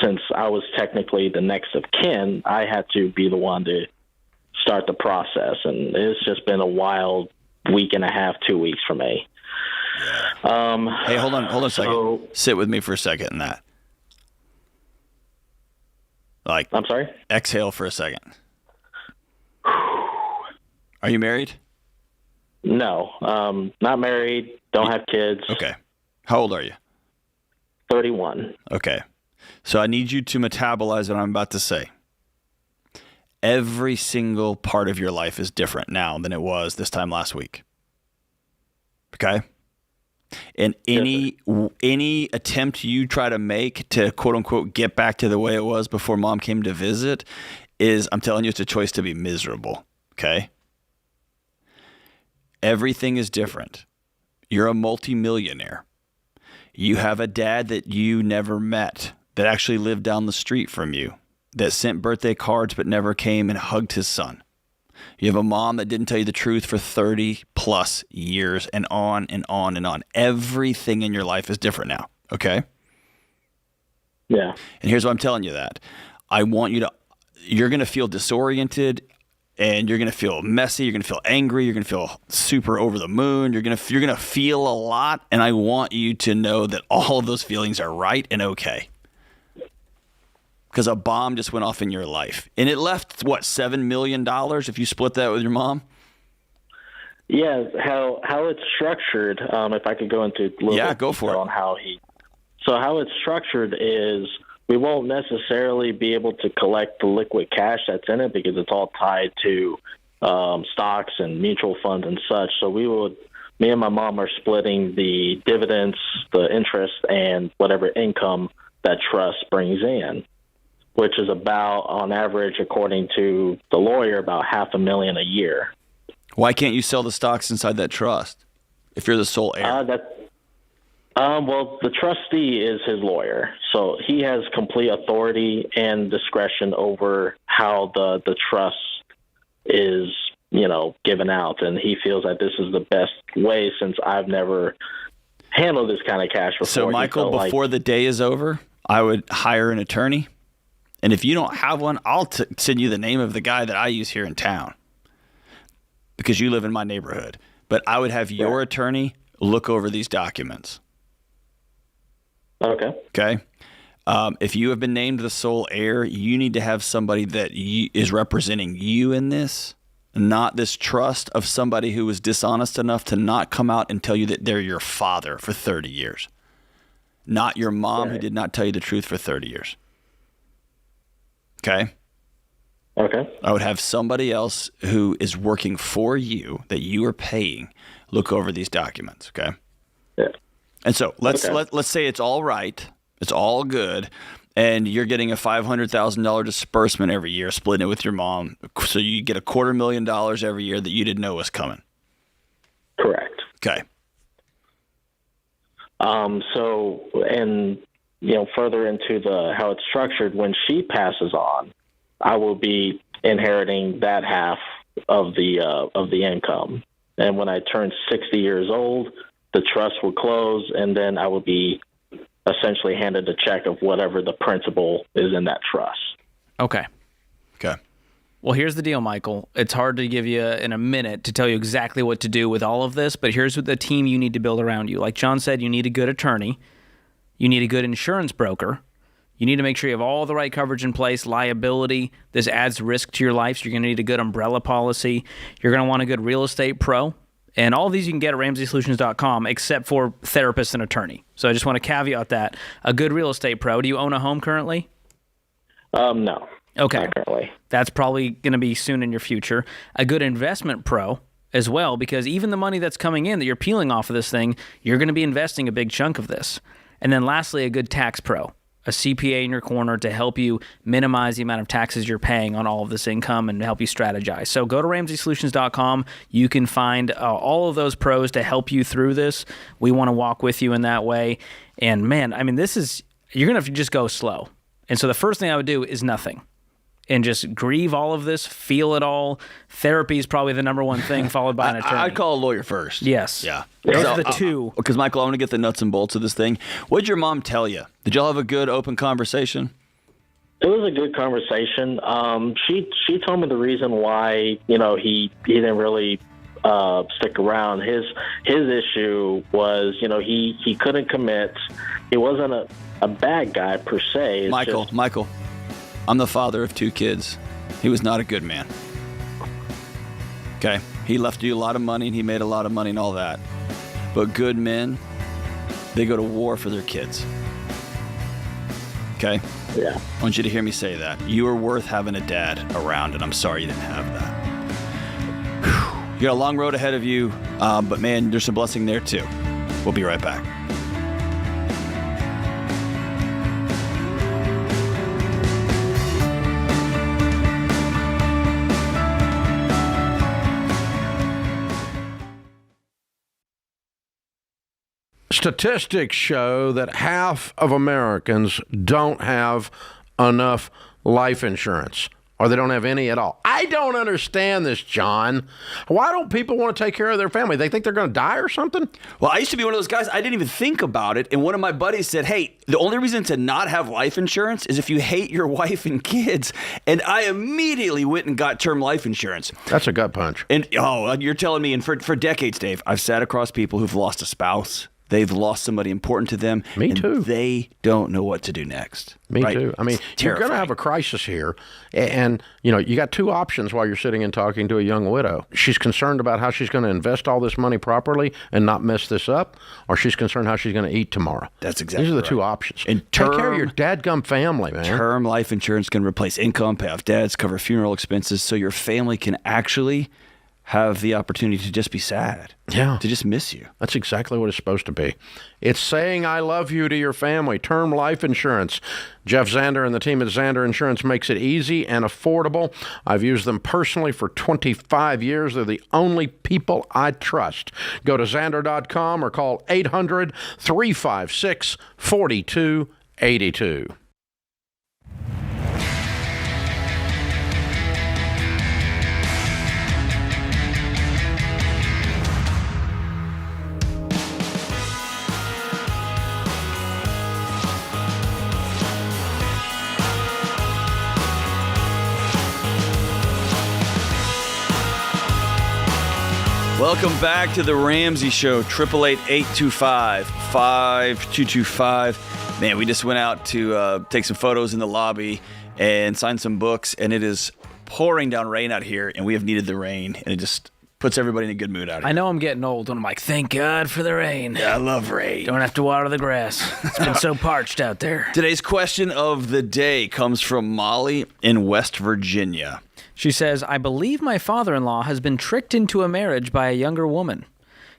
since I was technically the next of kin, I had to be the one to start the process. And it's just been a wild week and a half, 2 weeks for me. Hey, hold on a second. Sit with me for a second in that. I'm sorry? Exhale for a second. Are you married? No, not married, don't have kids. Okay. How old are you? 31. Okay. So I need you to metabolize what I'm about to say. Every single part of your life is different now than it was this time last week. Okay? And any attempt you try to make to, quote unquote, get back to the way it was before mom came to visit is, I'm telling you, it's a choice to be miserable. Okay? Everything is different. You're a multimillionaire. You have a dad that you never met, that actually lived down the street from you, that sent birthday cards but never came and hugged his son. You have a mom that didn't tell you the truth for 30 plus years, and on and on and on. Everything in your life is different now, okay? Yeah. And here's why I'm telling you that. You're going to feel disoriented, and you're going to feel messy, you're going to feel angry, you're going to feel super over the moon, you're going to feel a lot, and I want you to know that all of those feelings are right and okay. Because a bomb just went off in your life. And it left, what, $7 million if you split that with your mom? Yeah, how it's structured, if I could go into a little bit go for it. On how it's structured is we won't necessarily be able to collect the liquid cash that's in it because it's all tied to stocks and mutual funds and such. So me and my mom are splitting the dividends, the interest, and whatever income that trust brings in, which is about, on average, according to the lawyer, about $500,000 a year. Why can't you sell the stocks inside that trust if you're the sole heir? Well, the trustee is his lawyer, so he has complete authority and discretion over how the trust is, given out, and he feels that this is the best way since I've never handled this kind of cash before. So, Michael, before the day is over, I would hire an attorney, and if you don't have one, I'll send you the name of the guy that I use here in town because you live in my neighborhood. But I would have your attorney look over these documents. Okay. If you have been named the sole heir, you need to have somebody that is representing you in this, not this trust of somebody who was dishonest enough to not come out and tell you that they're your father for 30 years. not your mom who did not tell you the truth for 30 years. Okay? Okay. I would have somebody else who is working for you that you are paying look over these documents, okay? Yeah. And so let's say it's all right, it's all good, and you're getting a $500,000 disbursement every year, splitting it with your mom, so you get $250,000 every year that you didn't know was coming. Correct. Okay. So, and further into how it's structured, when she passes on, I will be inheriting that half of the income. And when I turn 60 years old, the trust will close, and then I will be essentially handed a check of whatever the principal is in that trust. Okay. Okay. Well, here's the deal, Michael. It's hard to give you in a minute to tell you exactly what to do with all of this, but here's the team you need to build around you. Like John said, you need a good attorney. You need a good insurance broker. You need to make sure you have all the right coverage in place, liability. This adds risk to your life, so you're going to need a good umbrella policy. You're going to want a good real estate pro. And all of these you can get at RamseySolutions.com except for therapist and attorney. So I just want to caveat that. A good real estate pro. Do you own a home currently? No. Okay. Not currently. That's probably going to be soon in your future. A good investment pro as well, because even the money that's coming in that you're peeling off of this thing, you're going to be investing a big chunk of this. And then lastly, a good tax pro. A CPA in your corner to help you minimize the amount of taxes you're paying on all of this income and help you strategize. So go to RamseySolutions.com. You can find all of those pros to help you through this. We want to walk with you in that way. And man, I mean, you're going to have to just go slow. And so the first thing I would do is nothing. And just grieve all of this, feel it all. Therapy is probably the number one thing, followed by an attorney. I'd call a lawyer first. Yes. Yeah. Those are the two. Because, Michael, I want to get the nuts and bolts of this thing. What did your mom tell you? Did y'all have a good, open conversation? It was a good conversation. She told me the reason why, he didn't really stick around. His issue was, he couldn't commit. He wasn't a bad guy per se. Michael. I'm the father of 2 kids. He was not a good man. Okay? He left you a lot of money, and he made a lot of money and all that. But good men, they go to war for their kids. Okay? Yeah. I want you to hear me say that. You are worth having a dad around, and I'm sorry you didn't have that. Whew. You got a long road ahead of you, but man, there's some blessing there too. We'll be right back. Statistics show that half of Americans don't have enough life insurance, or they don't have any at all. I don't understand this, John. Why don't people want to take care of their family? They think they're going to die or something? Well, I used to be one of those guys. I didn't even think about it. And one of my buddies said, hey, the only reason to not have life insurance is if you hate your wife and kids. And I immediately went and got term life insurance. That's a gut punch. And, you're telling me, and for decades, Dave, I've sat across people who've lost a spouse. They've lost somebody important to them. Me too. They don't know what to do next. Me too. I mean, you're going to have a crisis here. And, you got 2 options while you're sitting and talking to a young widow. She's concerned about how she's going to invest all this money properly and not mess this up, or she's concerned how she's going to eat tomorrow. That's exactly These are the right. 2 options. And take care of your dadgum family, man. Term life insurance can replace income, pay off debts, cover funeral expenses, so your family can actually have the opportunity to just be sad. Yeah. To just miss you. That's exactly what it's supposed to be. It's saying I love you to your family. Term life insurance. Jeff Zander and the team at Zander Insurance makes it easy and affordable. I've used them personally for 25 years. They're the only people I trust. Go to Zander.com or call 800-356-4282. Welcome back to the Ramsey Show, 888-825-5225. Man, we just went out to take some photos in the lobby and sign some books, and it is pouring down rain out here, and we have needed the rain, and it just puts everybody in a good mood out here. I know I'm getting old when I'm like, thank God for the rain. Yeah, I love rain. Don't have to water the grass. It's been so parched out there. Today's question of the day comes from Molly in West Virginia. She says, I believe my father-in-law has been tricked into a marriage by a younger woman.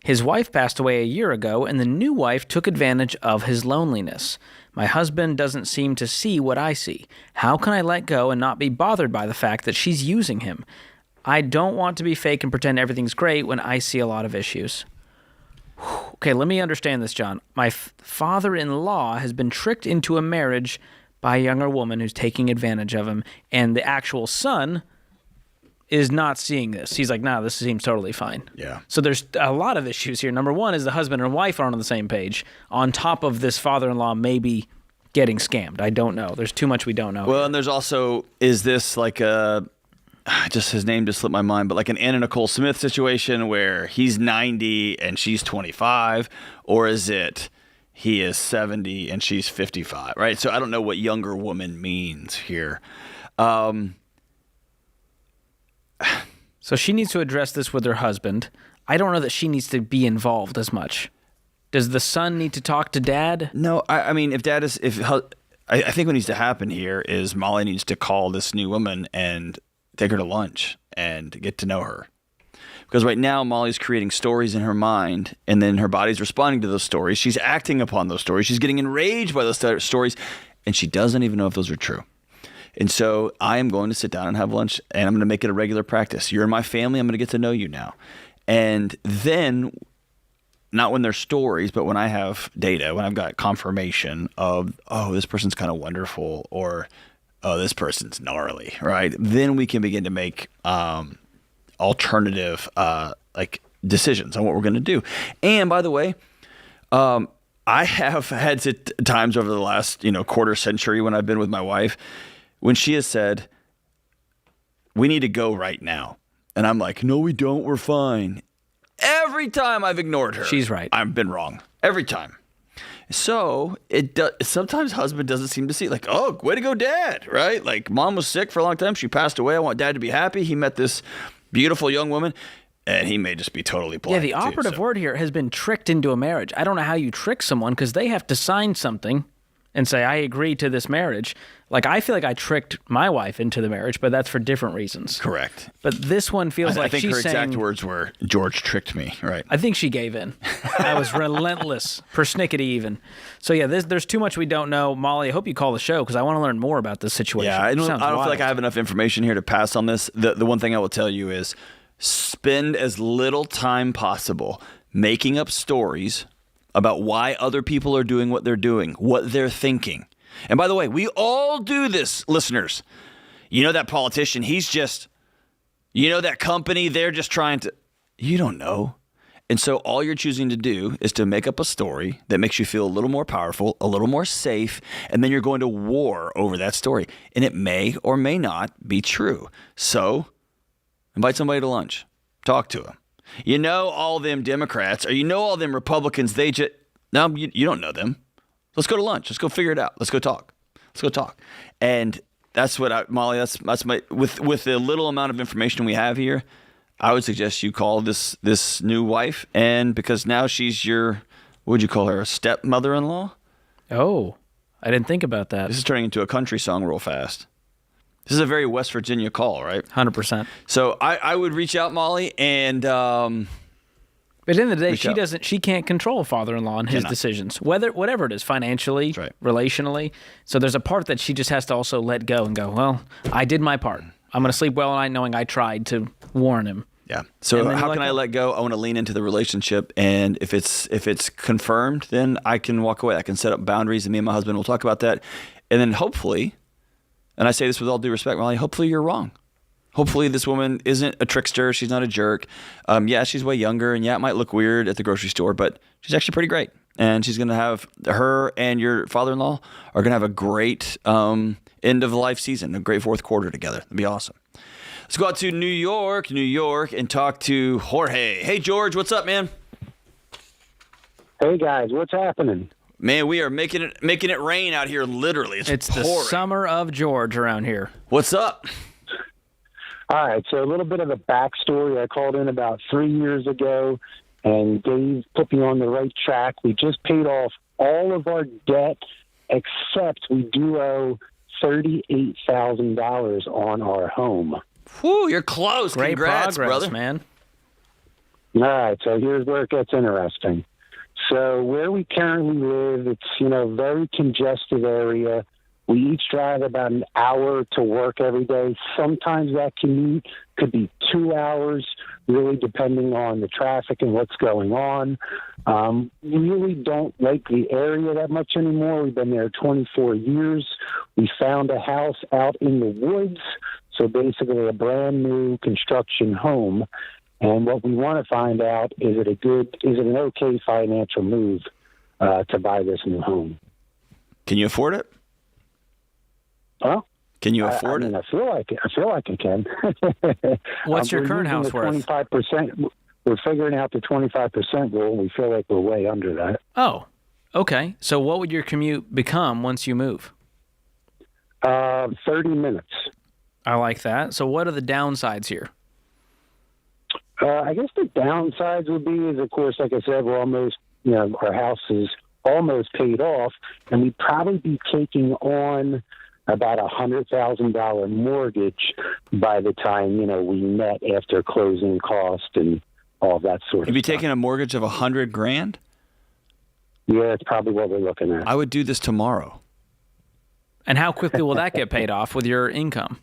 His wife passed away a year ago, and the new wife took advantage of his loneliness. My husband doesn't seem to see what I see. How can I let go and not be bothered by the fact that she's using him? I don't want to be fake and pretend everything's great when I see a lot of issues. Okay, let me understand this, John. My father-in-law has been tricked into a marriage by a younger woman who's taking advantage of him, and the actual son is not seeing this. He's like, nah, this seems totally fine. Yeah. So there's a lot of issues here. Number one is the husband and wife aren't on the same page, on top of this father-in-law maybe getting scammed. I don't know. There's too much we don't know. Well, and there's also, is this like a, just his name just slipped my mind, but like an Anna Nicole Smith situation where he's 90 and she's 25, or is it he is 70 and she's 55, right? So I don't know what younger woman means here. So she needs to address this with her husband. I don't know that she needs to be involved as much. Does the son need to talk to dad? No, I mean, if dad is, I think what needs to happen here is Molly needs to call this new woman and take her to lunch and get to know her. Because right now, Molly's creating stories in her mind, and then her body's responding to those stories. She's acting upon those stories. She's getting enraged by those stories, and she doesn't even know if those are true. And so I am going to sit down and have lunch, and I'm going to make it a regular practice. You're in my family. I'm going to get to know you now. And then, not when they're stories, but when I have data, when I've got confirmation of, oh, this person's kind of wonderful, or, oh, this person's gnarly, right? Then we can begin to make alternative like decisions on what we're going to do. And by the way, I have had times over the last quarter century when I've been with my wife when she has said, we need to go right now. And I'm like, no, we don't. We're fine. Every time I've ignored her. She's right. I've been wrong. Every time. So sometimes husband doesn't seem to see, like, oh, way to go, dad, right? Like, mom was sick for a long time. She passed away. I want dad to be happy. He met this beautiful young woman, and he may just be totally blind. Yeah, the operative word here has been tricked into a marriage. I don't know how you trick someone because they have to sign something and say, I agree to this marriage. Like, I feel like I tricked my wife into the marriage, but that's for different reasons. Correct. But this one feels like she's saying... I think her exact words were, George tricked me, right? I think she gave in. I was relentless, persnickety even. So, yeah, there's too much we don't know. Molly, I hope you call the show because I want to learn more about this situation. Yeah, I don't feel like I have enough information here to pass on this. The one thing I will tell you is spend as little time possible making up stories about why other people are doing what they're doing, what they're thinking. And by the way, we all do this, listeners. You know that politician, he's just, that company, they're just trying to, you don't know. And so all you're choosing to do is to make up a story that makes you feel a little more powerful, a little more safe, and then you're going to war over that story. And it may or may not be true. So invite somebody to lunch. Talk to them. All them Democrats, or all them Republicans, you don't know them. Let's go to lunch. Let's go figure it out. Let's go talk. And that's what Molly, that's my, with the little amount of information we have here, I would suggest you call this new wife, and because now she's your, what would you call her, a stepmother-in-law? Oh, I didn't think about that. This is turning into a country song real fast. This is a very West Virginia call, right? 100%. So I would reach out, Molly, and but at the end of the day, she can't control father-in-law and his decisions, whatever it is, financially, relationally. So there's a part that she just has to also let go and go, well, I did my part. I'm going to sleep well at night knowing I tried to warn him. Yeah. So how can I let go? I want to lean into the relationship, and if it's confirmed, then I can walk away. I can set up boundaries, and me and my husband will talk about that. And then hopefully, and I say this with all due respect, Molly, hopefully you're wrong. Hopefully this woman isn't a trickster. She's not a jerk. Yeah, she's way younger, and yeah, it might look weird at the grocery store, but she's actually pretty great. And she's going to have, her and your father-in-law are going to have a great end of life season, a great fourth quarter together. It'll be awesome. Let's go out to New York, and talk to Jorge. Hey, George, what's up, man? Hey, guys, what's happening? Man, we are making it rain out here, literally. It's the summer of George around here. What's up? All right, so a little bit of a backstory. I called in about 3 years ago, and Dave put me on the right track. We just paid off all of our debt, except we do owe $38,000 on our home. Whew, you're close. Great Congrats, progress, brother. man. All right, so here's where it gets interesting. So where we currently live, it's, very congested area. We each drive about an hour to work every day. Sometimes that commute could be 2 hours, really depending on the traffic and what's going on. We really don't like the area that much anymore. We've been there 24 years. We found a house out in the woods, so basically a brand new construction home. And what we want to find out, is it an okay financial move to buy this new home? Can you afford it? Well, can you afford it? I feel like I can. What's your current house worth? 25%. We're figuring out the 25% rule. We feel like we're way under that. Oh, okay. So what would your commute become once you move? 30 minutes. I like that. So what are the downsides here? I guess the downsides would be, of course, like I said, we're almost, our house is almost paid off, and we'd probably be taking on about $100,000 mortgage by the time, we net after closing cost and all that sort of stuff. You'd be taking a mortgage of $100,000? Yeah, it's probably what we're looking at. I would do this tomorrow. And how quickly will that get paid off with your income?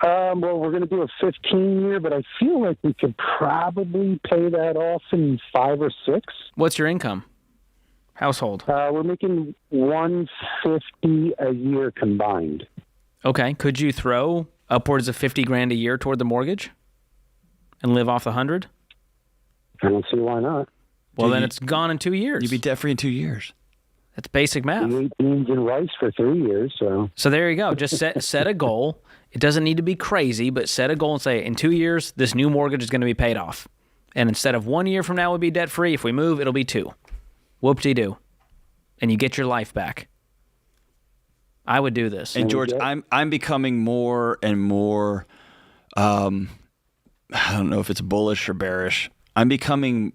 Well, we're going to do a 15-year, but I feel like we could probably pay that off in 5 or 6. What's your income? Household? We're making $150 a year combined. Okay. Could you throw upwards of $50,000 a year toward the mortgage and live off the 100? I don't see why not. Well, then it's gone in 2 years. You'd be debt-free in 2 years. That's basic math. We ate beans and rice for 3 years, so. So there you go. Just set a goal. It doesn't need to be crazy, but set a goal and say, in 2 years, this new mortgage is going to be paid off. And instead of 1 year from now, we'll be debt-free. If we move, it'll be 2. Whoop-de-doo. And you get your life back. I would do this. And George, I'm becoming more and more, I don't know if it's bullish or bearish. I'm becoming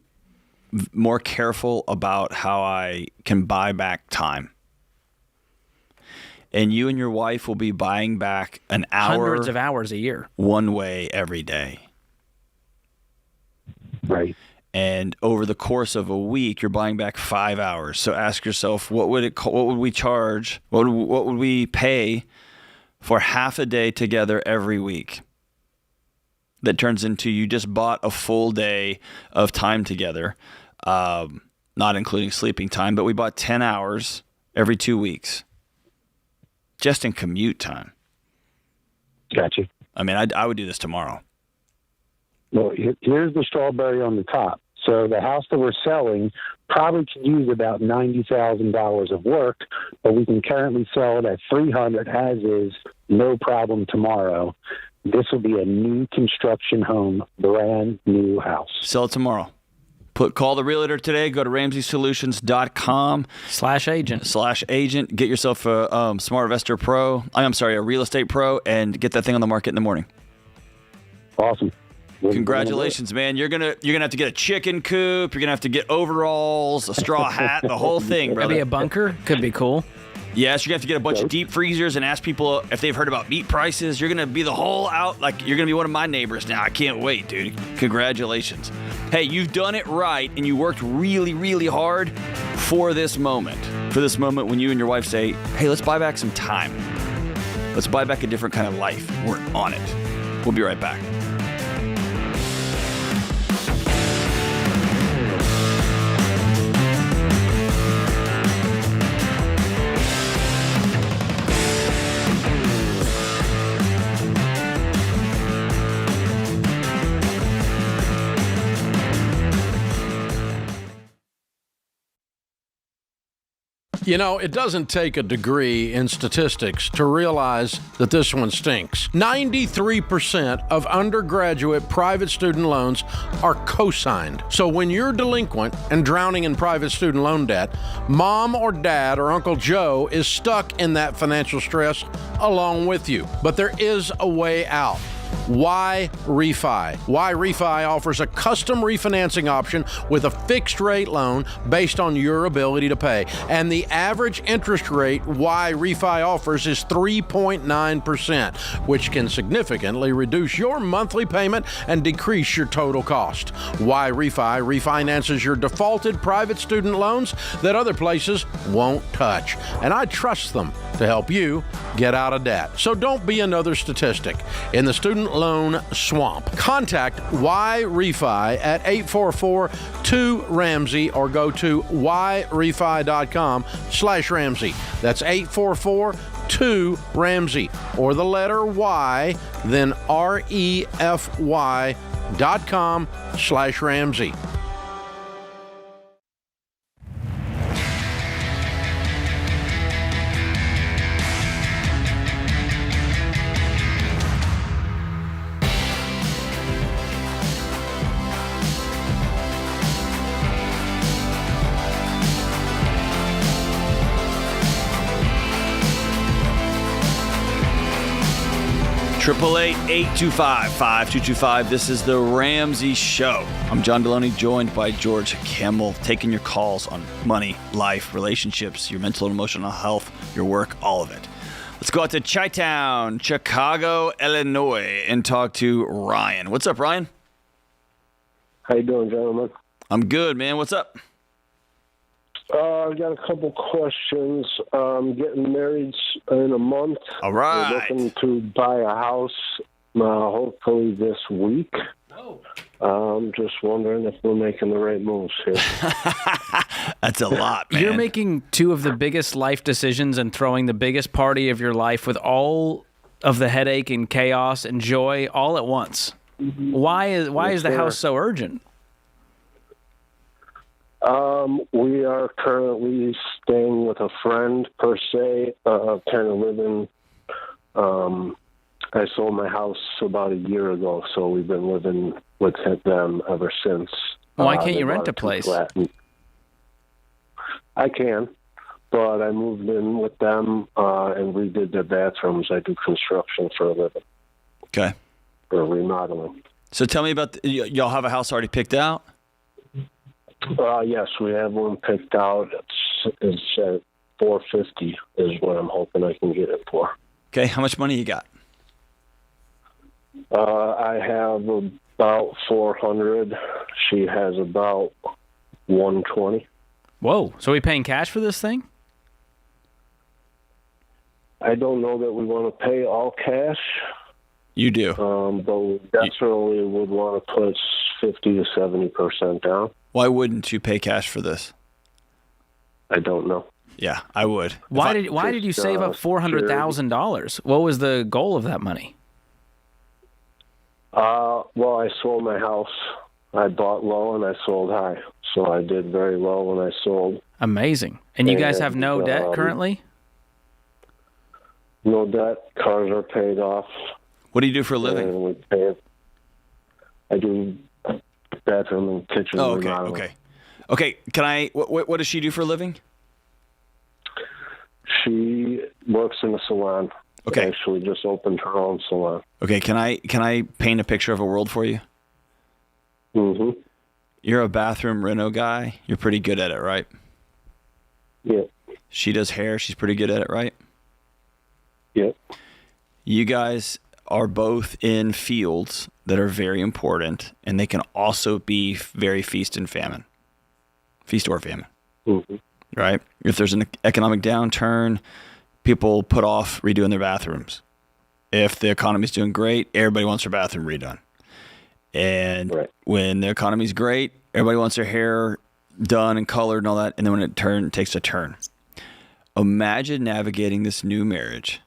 more careful about how I can buy back time. And you and your wife will be buying back an hour. Hundreds of hours a year. One way every day. Right. And over the course of a week, you're buying back 5 hours. So ask yourself, what would we charge? What would we pay for half a day together every week? That turns into you just bought a full day of time together, not including sleeping time, but we bought 10 hours every 2 weeks, just in commute time. Gotcha. I mean, I would do this tomorrow. Well, here's the strawberry on the top. So the house that we're selling probably could use about $90,000 of work, but we can currently sell it at $300,000 as is, no problem tomorrow. This will be a new construction home, brand new house. Sell it tomorrow. Call the realtor today. Go to RamseySolutions.com/agent. Get yourself a Smart Investor Pro. A Real Estate Pro, and get that thing on the market in the morning. Awesome. Congratulations, man. You're gonna have to get a chicken coop. You're gonna have to get overalls, a straw hat, the whole thing, brother. Maybe a bunker could be cool. Yes, you're gonna have to get a bunch of deep freezers and ask people if they've heard about meat prices. You're gonna be the whole out, like you're gonna be one of my neighbors now. I can't wait, dude. Congratulations. Hey, you've done it right, and you worked really, really hard for this moment. For this moment when you and your wife say, hey, let's buy back some time. Let's buy back a different kind of life. We're on it. We'll be right back. You know, it doesn't take a degree in statistics to realize that this one stinks. 93% of undergraduate private student loans are co-signed. So when you're delinquent and drowning in private student loan debt, mom or dad or Uncle Joe is stuck in that financial stress along with you. But there is a way out. Why Refi? Why Refi offers a custom refinancing option with a fixed rate loan based on your ability to pay. And the average interest rate Why Refi offers is 3.9%, which can significantly reduce your monthly payment and decrease your total cost. Why Refi refinances your defaulted private student loans that other places won't touch. And I trust them to help you get out of debt. So don't be another statistic in the student loan swamp. Contact Why Refi at 844-2-RAMSEY or go to whyrefi.com/Ramsey. That's 844-2-RAMSEY or the letter Y, then REFY.com/Ramsey. Triple 825-5225. This is the Ramsey Show. I'm John Delony, joined by George Kamel, taking your calls on money, life, relationships, your mental and emotional health, your work, all of it. Let's go out to Chi-Town, Chicago, Illinois, and talk to Ryan. What's up, Ryan? How you doing, gentlemen? I'm good, man. What's up? I've got a couple questions. Getting married in a month. All right. We're looking to buy a house, hopefully this week. I'm just wondering if we're making the right moves here. That's a lot, man. You're making two of the biggest life decisions and throwing the biggest party of your life with all of the headache and chaos and joy all at once. Why is the house so urgent? We are currently staying with a friend, per se, kind of living. I sold my house about a year ago, so we've been living with them ever since. Why can't you rent a place? I can, but I moved in with them and redid their bathrooms. I do construction for a living. Okay. For remodeling. So tell me about, y'all have a house already picked out? Yes, we have one picked out. It's at $450 is what I'm hoping I can get it for. Okay, how much money you got? I have about $400. She has about $120. Whoa! So are we paying cash for this thing? I don't know that we want to pay all cash. You do. But we definitely would want to put 50 to 70% down. Why wouldn't you pay cash for this? I don't know. Yeah, I would. Why did you save up $400,000? What was the goal of that money? Well, I sold my house. I bought low and I sold high. So I did very low when I sold. Amazing. And you guys have no debt currently? No debt. Cars are paid off. What do you do for a living? And we pay it. I do bathroom and kitchen. Oh, okay. Can I? What does she do for a living? She works in a salon. Okay. Actually, just opened her own salon. Okay. Can I paint a picture of a world for you? Mm-hmm. You're a bathroom reno guy. You're pretty good at it, right? Yeah. She does hair. She's pretty good at it, right? Yeah. You guys are both in fields that are very important, and they can also be very feast or famine. Mm-hmm. Right? If there's an economic downturn, people put off redoing their bathrooms. If the economy's doing great, everybody wants their bathroom redone. And when the economy's great, everybody wants their hair done and colored and all that. And then when it takes a turn. Imagine navigating this new marriage.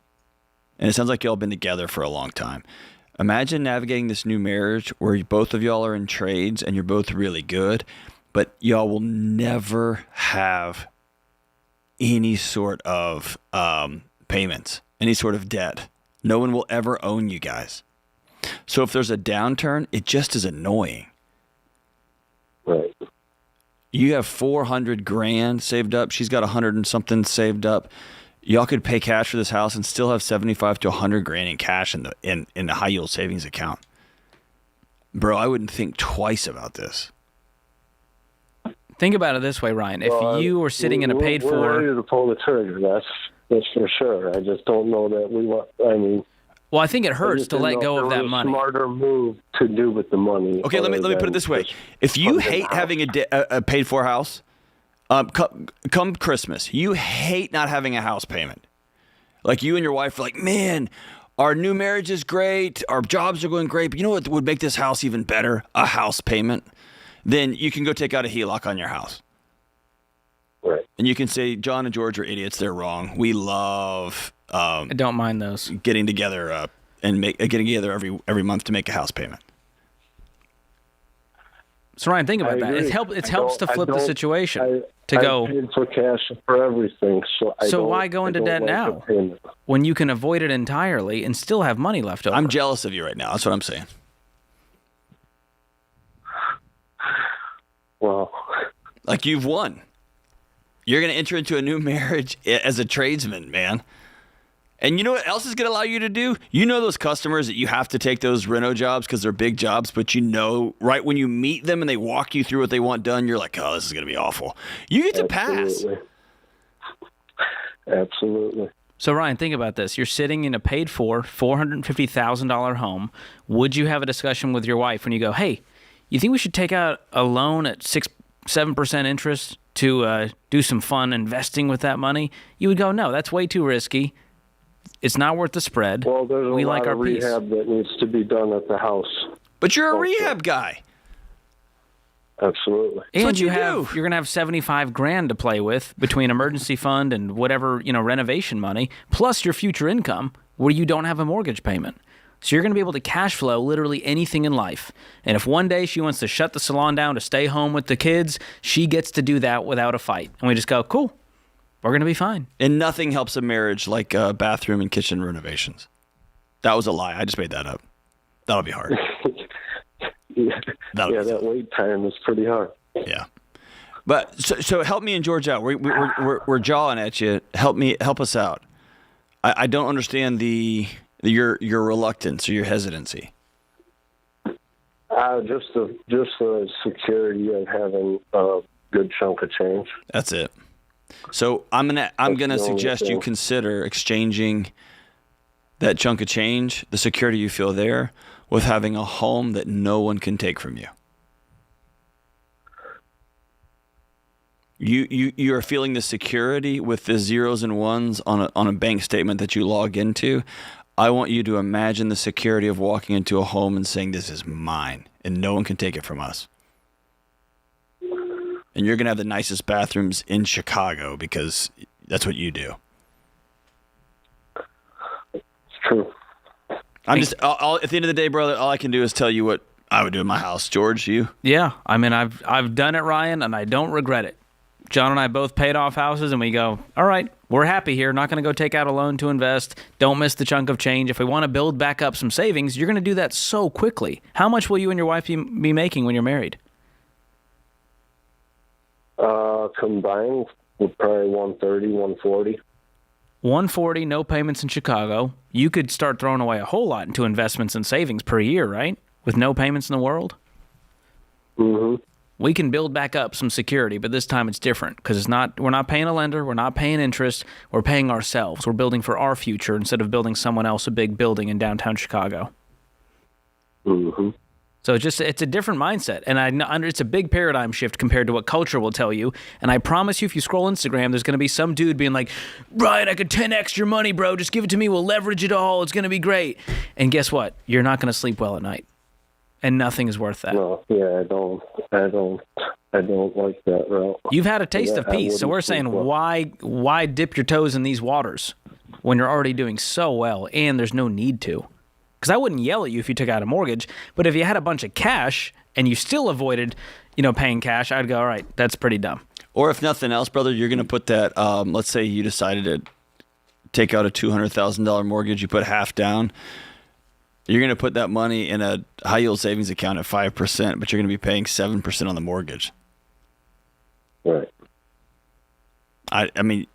And it sounds like y'all been together for a long time. Imagine navigating this new marriage where both of y'all are in trades and you're both really good, but y'all will never have any sort of payments, any sort of debt. No one will ever own you guys. So if there's a downturn, it just is annoying. Right. You have $400,000 saved up. She's got 100 and something saved up. y'all could pay cash for this house and still have 75 to 100 grand in cash in the high yield savings account. Bro, I wouldn't think twice about this. Think about it this way, Ryan. If you were sitting in a paid for, we're ready to pull the trigger. That's for sure. I just don't know that we want. I mean, well, I think it hurts to let go of that money. Smarter move to do with the money. Okay, let me put it this way: if you hate having a paid for house, come Christmas, you hate not having a house payment. Like you and your wife are like, man, our new marriage is great, our jobs are going great, but you know what would make this house even better? A house payment. Then you can go take out a HELOC on your house. Right. And you can say, John and George are idiots. They're wrong. We love I don't mind those. Getting together getting together every month to make a house payment. So Ryan, think about that. It helps to flip the situation. I paid for cash for everything, so why go into debt now when you can avoid it entirely and still have money left over? I'm jealous of you right now. That's what I'm saying. Well, like you've won. You're going to enter into a new marriage as a tradesman, man. And you know what else is going to allow you to do? You know those customers that you have to take those reno jobs because they're big jobs, but you know right when you meet them and they walk you through what they want done, you're like, oh, this is going to be awful. You get to pass. Absolutely. So, Ryan, think about this. You're sitting in a paid-for $450,000 home. Would you have a discussion with your wife when you go, hey, you think we should take out a loan at 6-7% interest to do some fun investing with that money? You would go, no, that's way too risky. It's not worth the spread. Well, there's a lot of rehab that needs to be done at the house. But you're a rehab guy. Absolutely. And you're going to have $75,000 to play with between emergency fund and whatever, renovation money, plus your future income where you don't have a mortgage payment. So you're going to be able to cash flow literally anything in life. And if one day she wants to shut the salon down to stay home with the kids, she gets to do that without a fight. And we just go, cool, we're going to be fine. And nothing helps a marriage like bathroom and kitchen renovations. That was a lie. I just made that up. That'll be hard. That wait time is pretty hard. Yeah. But so help me and George out. We're jawing at you. Help us out. I don't understand your reluctance or your hesitancy. Just the security of having a good chunk of change. That's it. So I'm gonna suggest you consider exchanging that chunk of change, the security you feel there, with having a home that no one can take from you. You are feeling the security with the zeros and ones on a bank statement that you log into. I want you to imagine the security of walking into a home and saying, this is mine, and no one can take it from us. And you're going to have the nicest bathrooms in Chicago because that's what you do. It's true. At the end of the day, brother, all I can do is tell you what I would do in my house. George, you? Yeah. I mean, I've done it, Ryan, and I don't regret it. John and I both paid off houses, and we go, all right, we're happy here. Not going to go take out a loan to invest. Don't miss the chunk of change. If we want to build back up some savings, you're going to do that so quickly. How much will you and your wife be making when you're married? Combined, probably 130, 140. 140, no payments in Chicago. You could start throwing away a whole lot into investments and savings per year, right? With no payments in the world? Mm-hmm. We can build back up some security, but this time it's different because we're not paying a lender, we're not paying interest, we're paying ourselves. We're building for our future instead of building someone else a big building in downtown Chicago. Mm-hmm. So it's a different mindset, and it's a big paradigm shift compared to what culture will tell you. And I promise you, if you scroll Instagram, there's going to be some dude being like, Ryan, I could 10x your money, bro. Just give it to me. We'll leverage it all. It's going to be great. And guess what? You're not going to sleep well at night, and nothing is worth that. No, yeah, I don't like that route. You've had a taste of peace, so we're saying why dip your toes in these waters when you're already doing so well, and there's no need to. Because I wouldn't yell at you if you took out a mortgage, but if you had a bunch of cash and you still avoided, paying cash, I'd go, all right, that's pretty dumb. Or if nothing else, brother, you're going to put that, let's say you decided to take out a $200,000 mortgage, you put half down, you're going to put that money in a high yield savings account at 5%, but you're going to be paying 7% on the mortgage. Right. I mean,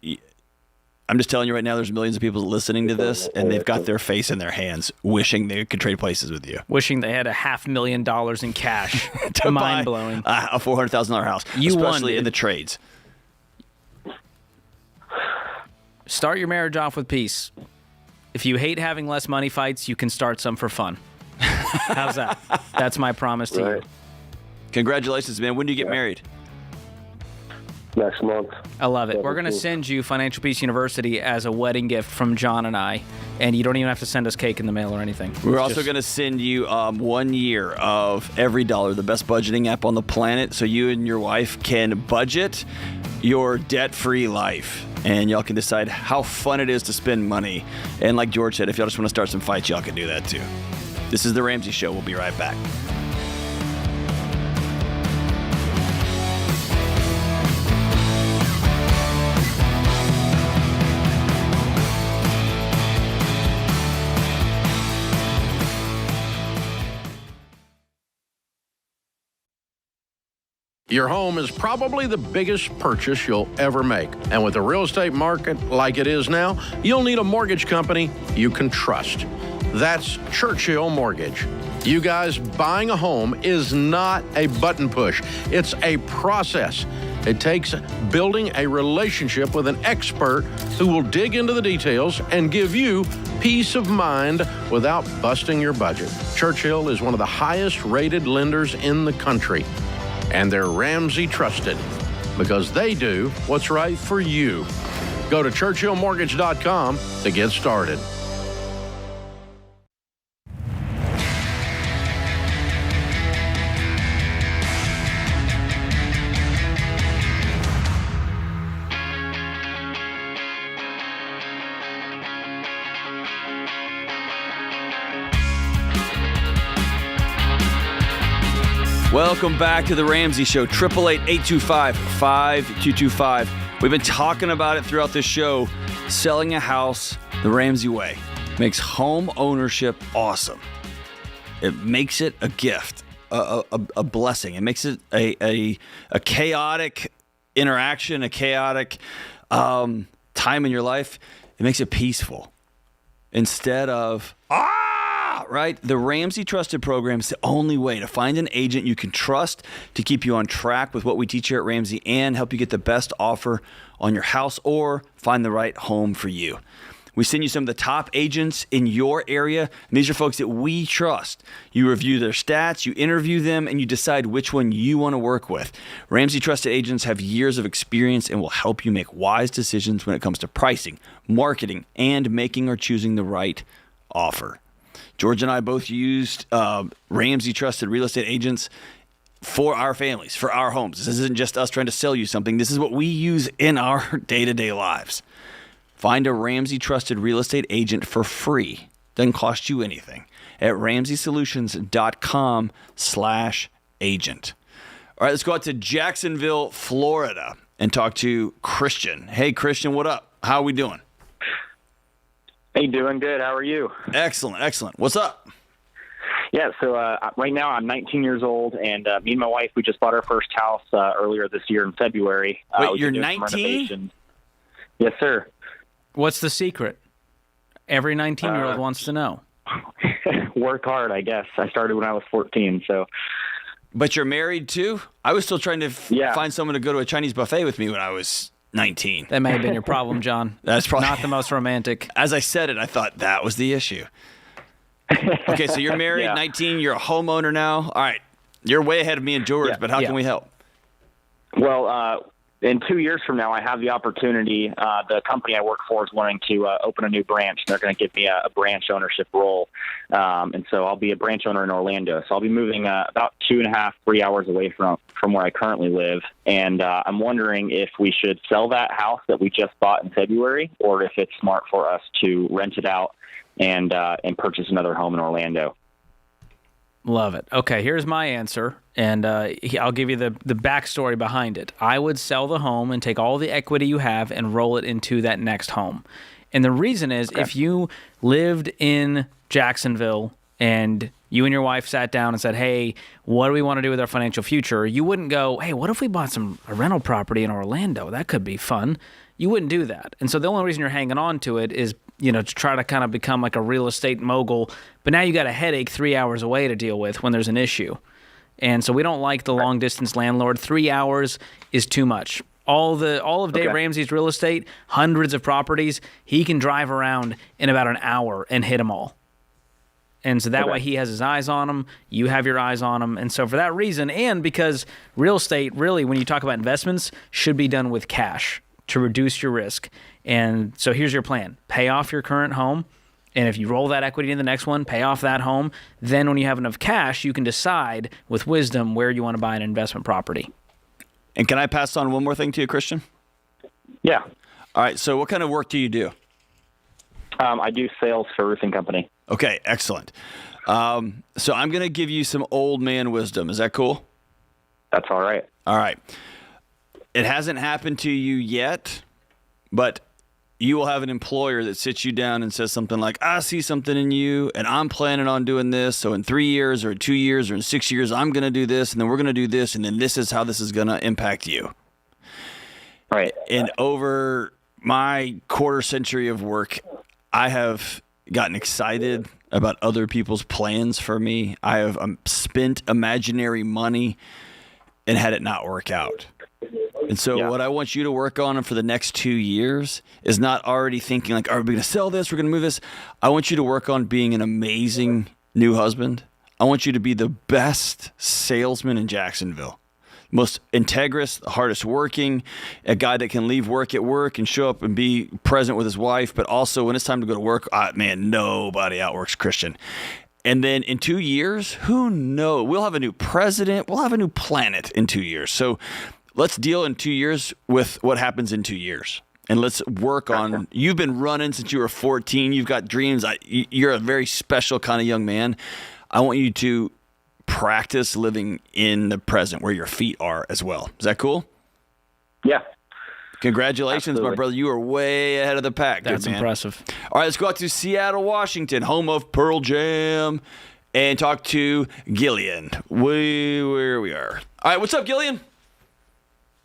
I'm just telling you right now, there's millions of people listening to this, and they've got their face in their hands, wishing they could trade places with you. Wishing they had $500,000 in cash. To Mind buy blowing. a $400,000 house, You won, especially in dude. the trades. Start your marriage off with peace. If you hate having less money fights, you can start some for fun. How's that? That's my promise to you. Congratulations, man. When do you get married? Next month. I love it. We're going to send you Financial Peace University as a wedding gift from John and I, and you don't even have to send us cake in the mail or anything. We're also going to send you 1 year of Every Dollar, the best budgeting app on the planet, so you and your wife can budget your debt-free life. And y'all can decide how fun it is to spend money. And like George said, if y'all just want to start some fights, y'all can do that too. This is The Ramsey Show. We'll be right back. Your home is probably the biggest purchase you'll ever make. And with the real estate market like it is now, you'll need a mortgage company you can trust. That's Churchill Mortgage. You guys, buying a home is not a button push. It's a process. It takes building a relationship with an expert who will dig into the details and give you peace of mind without busting your budget. Churchill is one of the highest rated lenders in the country. And they're Ramsey trusted because they do what's right for you. Go to churchillmortgage.com to get started. Welcome back to The Ramsey Show, 888-825-5225. We've been talking about it throughout this show. Selling a house the Ramsey way makes home ownership awesome. It makes it a gift, a blessing. It makes it a chaotic interaction, a chaotic time in your life. It makes it peaceful instead of right? The Ramsey Trusted Program is the only way to find an agent you can trust to keep you on track with what we teach here at Ramsey and help you get the best offer on your house or find the right home for you. We send you some of the top agents in your area, and these are folks that we trust. You review their stats, you interview them, and you decide which one you want to work with. Ramsey Trusted agents have years of experience and will help you make wise decisions when it comes to pricing, marketing, and making or choosing the right offer. George and I both used Ramsey Trusted real estate agents for our families, for our homes. This isn't just us trying to sell you something. This is what we use in our day-to-day lives. Find a Ramsey Trusted real estate agent for free. Doesn't cost you anything at ramseysolutions.com/agent. All right, let's go out to Jacksonville, Florida and talk to Christian. Hey, Christian, what up? How are we doing? Hey, doing good. How are you? Excellent, excellent. What's up? Yeah, so right now I'm 19 years old, and me and my wife, we just bought our first house earlier this year in February. Wait, you're 19? Yes, sir. What's the secret? Every 19-year-old wants to know. Work hard, I guess. I started when I was 14, so. But you're married too? I was still trying to find someone to go to a Chinese buffet with me when I was 19. That may have been your problem, John. That's probably not the most romantic. As I said it, I thought that was the issue. Okay, so you're married, 19, you're a homeowner now. All right, you're way ahead of me and George, but how can we help? Well, in 2 years from now, I have the opportunity. The company I work for is wanting to open a new branch. They're going to give me a branch ownership role. And so I'll be a branch owner in Orlando. So I'll be moving about 2.5, 3 hours away from where I currently live. And I'm wondering if we should sell that house that we just bought in February, or if it's smart for us to rent it out and purchase another home in Orlando. Love it. Okay, here's my answer, and I'll give you the backstory behind it. I would sell the home and take all the equity you have and roll it into that next home. And the reason is if you lived in Jacksonville and you and your wife sat down and said, hey, what do we want to do with our financial future? You wouldn't go, hey, what if we bought a rental property in Orlando? That could be fun. You wouldn't do that. And so the only reason you're hanging on to it is, to try to kind of become like a real estate mogul. But now you got a headache 3 hours away to deal with when there's an issue. And so we don't like the long distance landlord. 3 hours is too much. All of Dave Ramsey's real estate, hundreds of properties, he can drive around in about an hour and hit them all. And so that way he has his eyes on them, you have your eyes on them. And so for that reason, and because real estate really, when you talk about investments, should be done with cash to reduce your risk. And so here's your plan. Pay off your current home. And if you roll that equity in the next one, pay off that home. Then when you have enough cash, you can decide with wisdom where you want to buy an investment property. And can I pass on one more thing to you, Christian? Yeah. All right. So what kind of work do you do? I do sales for a roofing company. Okay, excellent. So I'm going to give you some old man wisdom. Is that cool? That's all right. All right. It hasn't happened to you yet, but you will have an employer that sits you down and says something like, I see something in you, and I'm planning on doing this. So in 3 years or 2 years or in 6 years, I'm going to do this, and then we're going to do this, and then this is how this is going to impact you. Right. And over my quarter century of work, I have gotten excited about other people's plans for me. I have spent imaginary money and had it not work out. And so what I want you to work on for the next 2 years is not already thinking like, are we going to sell this? We're going to move this. I want you to work on being an amazing new husband. I want you to be the best salesman in Jacksonville. Most integrous, the hardest working, a guy that can leave work at work and show up and be present with his wife, but also when it's time to go to work, nobody outworks Christian. And then in 2 years, who knows? We'll have a new president. We'll have a new planet in 2 years. So let's deal in 2 years with what happens in 2 years. And let's work on, you've been running since you were 14. You've got dreams. You're a very special kind of young man. I want you to practice living in the present where your feet are as well. Is that cool? Yeah. Congratulations, Absolutely. my brother. You are way ahead of the pack. That's Good man. impressive. All right, let's go out to Seattle, Washington, home of Pearl Jam, and talk to Gillian. Where we are. All right, what's up, Gillian?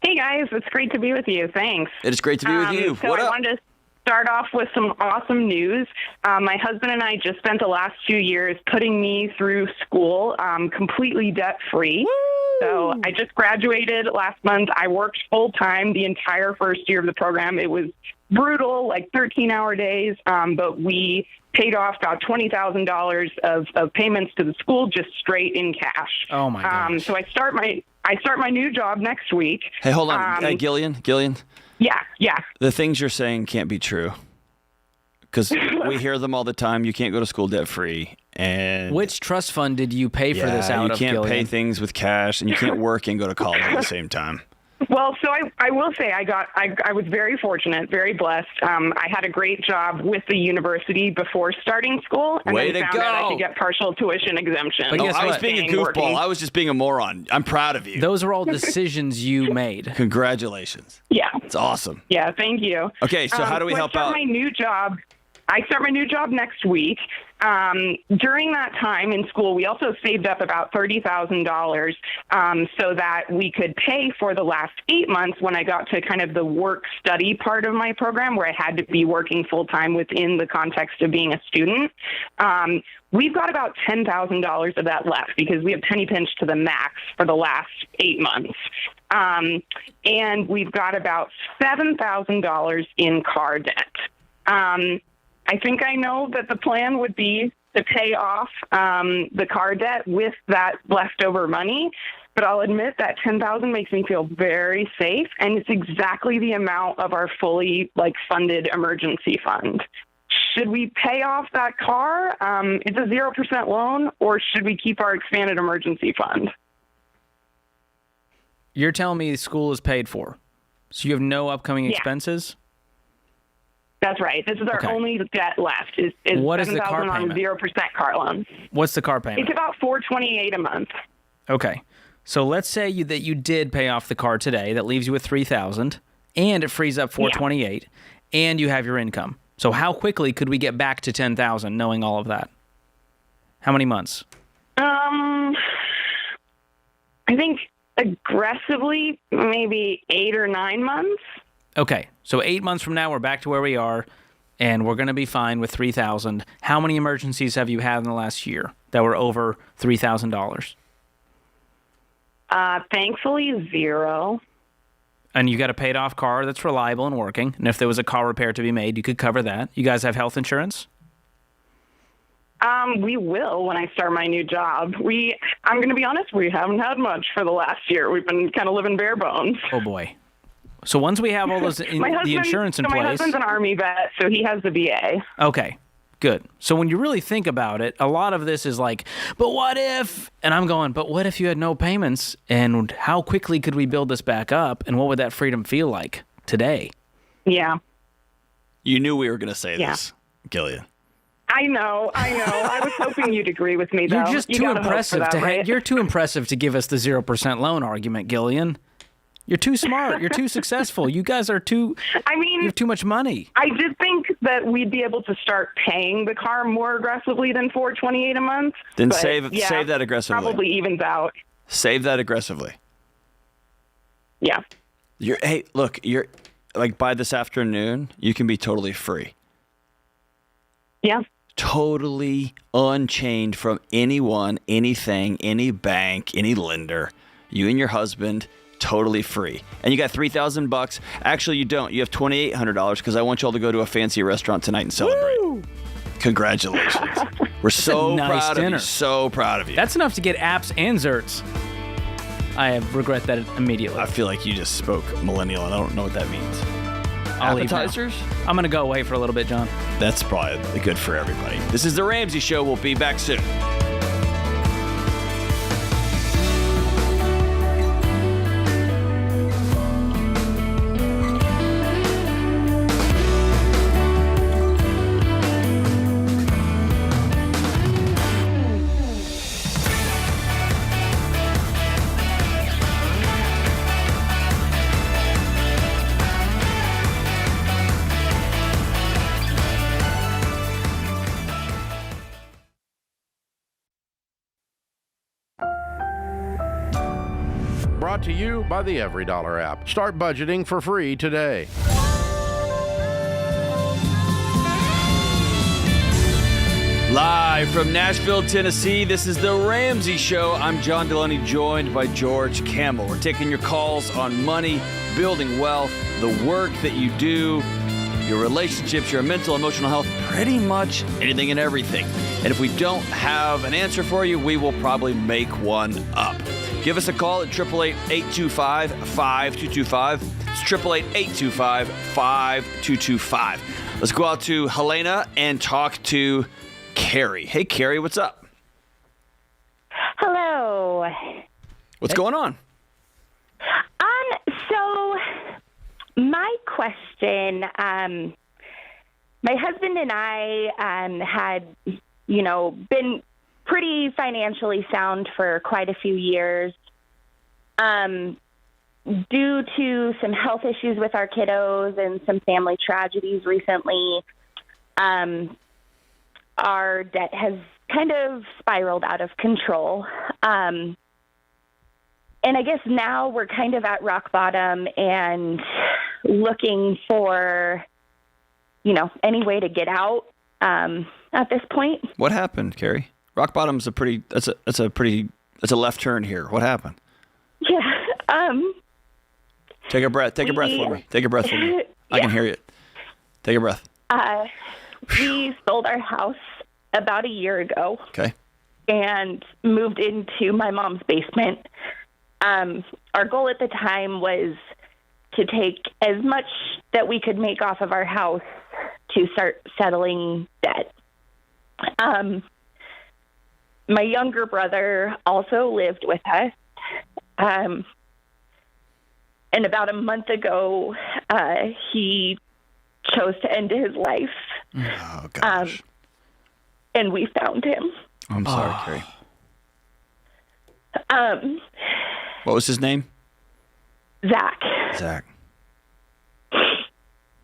Hey, guys. It's great to be with you. Thanks. It is great to be with you. So What up? I wanted to start off with some awesome news. My husband and I just spent the last 2 years putting me through school completely debt-free. So I just graduated last month. I worked full-time the entire first year of the program. It was brutal, like 13-hour days, but we paid off about $20,000 of payments to the school just straight in cash. Oh, my gosh. So I start my new job next week. Hey, hold on. Hey, Gillian? Yeah. The things you're saying can't be true because we hear them all the time. You can't go to school debt-free. And which trust fund did you pay for this out of, you can't Gillian? pay things with cash, and you can't work and go to college at the same time. Well, so I will say I was very fortunate, very blessed. I had a great job with the university before starting school, and Way then to found out I go. could get partial tuition exemption. But guess I was what? being a goofball. I was just being a moron. I'm proud of you. Those are all decisions you made. Congratulations. Yeah. It's awesome. Yeah, thank you. Okay, so how do we help out? I start my new job next week. During that time in school, we also saved up about $30,000 so that we could pay for the last 8 months when I got to kind of the work-study part of my program where I had to be working full-time within the context of being a student. We've got about $10,000 of that left because we have penny pinched to the max for the last 8 months. And we've got about $7,000 in car debt. I think I know that the plan would be to pay off the car debt with that leftover money, but I'll admit that $10,000 makes me feel very safe, and it's exactly the amount of our fully funded emergency fund. Should we pay off that car? It's a 0% loan, or should we keep our expanded emergency fund? You're telling me school is paid for, so you have no upcoming expenses? That's right. This is our only debt left. Is what is the car $7,000 on payment? 0% car loan. What's the car payment? It's about $428 a month. Okay. So let's say that you did pay off the car today. That leaves you with $3,000, and it frees up $428, and you have your income. So how quickly could we get back to $10,000 knowing all of that? How many months? I think aggressively, maybe 8 or 9 months. Okay, so 8 months from now, we're back to where we are, and we're going to be fine with $3,000. How many emergencies have you had in the last year that were over $3,000? Thankfully, 0. And you got a paid-off car that's reliable and working, and if there was a car repair to be made, you could cover that. You guys have health insurance? We will when I start my new job. I'm going to be honest, we haven't had much for the last year. We've been kind of living bare bones. Oh, boy. So once we have all those the insurance in place... My husband's an Army vet, so he has the VA. Okay, good. So when you really think about it, a lot of this is like, but what if... And I'm going, but what if you had no payments? And how quickly could we build this back up? And what would that freedom feel like today? Yeah. You knew we were going to say this, Gillian. I know. I was hoping you'd agree with me, though. You're just too impressive right? You're too impressive to give us the 0% loan argument, Gillian. You're too smart. You're too successful. You guys are too... you have too much money. I did think that we'd be able to start paying the car more aggressively than $428 a month. Then save that aggressively. Probably evens out. Save that aggressively. Yeah. Hey, look, you're like by this afternoon, you can be totally free. Yeah. Totally unchained from anyone, anything, any bank, any lender. You and your husband... totally free. And you got $3,000. Actually, you don't. You have $2,800 because I want you all to go to a fancy restaurant tonight and celebrate. Woo! Congratulations. We're so proud of you. So proud of you. That's enough to get apps and zerts. I regret that immediately. I feel like you just spoke millennial and I don't know what that means. Appetizers? I'm going to go away for a little bit, John. That's probably good for everybody. This is The Ramsey Show. We'll be back soon. Brought to you by the Every Dollar app. Start budgeting for free today. Live from Nashville, Tennessee, this is The Ramsey Show. I'm John Delony, joined by George Kamel. We're taking your calls on money, building wealth, the work that you do, your relationships, your mental, emotional health, pretty much anything and everything. And if we don't have an answer for you, we will probably make one up. Give us a call at 888-825-5225. It's 888-825-5225. Let's go out to Helena and talk to Carrie. Hey, Carrie, what's up? Hello. What's going on? So my question, my husband and I had, been pretty financially sound for quite a few years. Due to some health issues with our kiddos and some family tragedies recently, our debt has kind of spiraled out of control. And I guess now we're kind of at rock bottom and looking for, any way to get out at this point. What happened, Carrie? Rock bottom's that's a left turn here. What happened? Yeah. Take a breath. Take a breath for me. Take a breath for me. I can hear you. Take a breath. We sold our house about a year ago. Okay. And moved into my mom's basement. Our goal at the time was to take as much that we could make off of our house to start settling debt. My younger brother also lived with us. And about a month ago, he chose to end his life. Oh, gosh. And we found him. I'm sorry, Carrie. What was his name? Zach.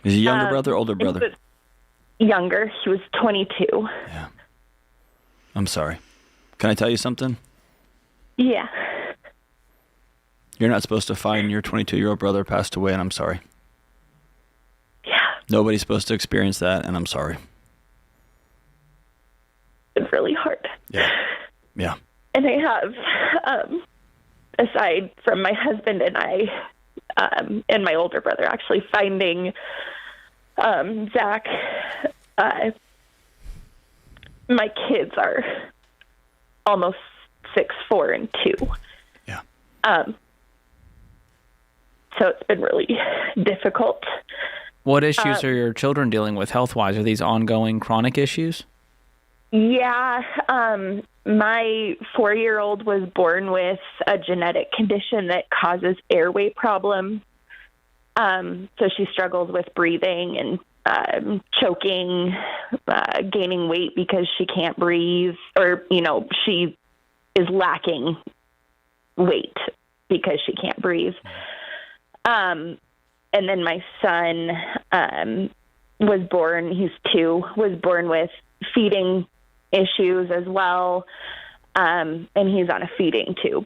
Is he younger brother, older brother? Younger. He was 22. Yeah. I'm sorry. Can I tell you something? Yeah. You're not supposed to find your 22-year-old brother passed away, and I'm sorry. Nobody's supposed to experience that, and I'm sorry. It's really hard. Yeah. And I have, aside from my husband and I, and my older brother, actually finding Zach, my kids are almost 6, 4, and 2. Yeah. So it's been really difficult. What issues are your children dealing with health-wise? Are these ongoing chronic issues? Yeah. My 4-year-old was born with a genetic condition that causes airway problems. So she struggles with breathing and choking, gaining weight because she can't breathe, or, she is lacking weight because she can't breathe. And then my son was born, he's 2, was born with feeding issues as well, and he's on a feeding tube.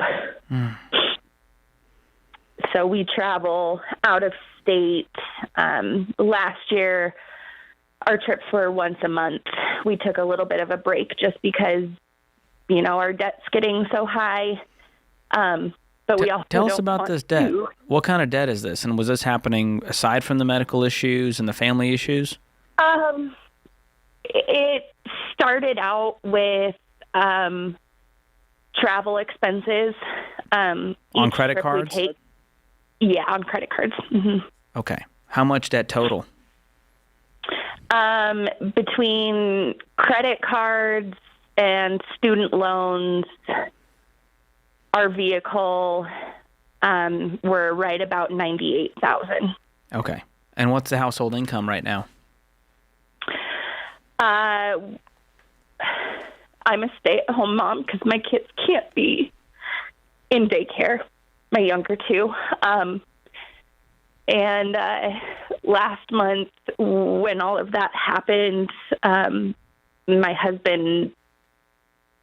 So we travel out of state. Last year, our trips were once a month. We took a little bit of a break just because, our debt's getting so high. But we also tell us don't about want this debt. to. What kind of debt is this? And was this happening aside from the medical issues and the family issues? It started out with travel expenses. On credit cards? On credit cards. Mm-hmm. Okay. How much debt total? Between credit cards and student loans, our vehicle, we're right about $98,000. Okay. And what's the household income right now? I'm a stay-at-home mom because my kids can't be in daycare, my younger 2. And last month, when all of that happened, my husband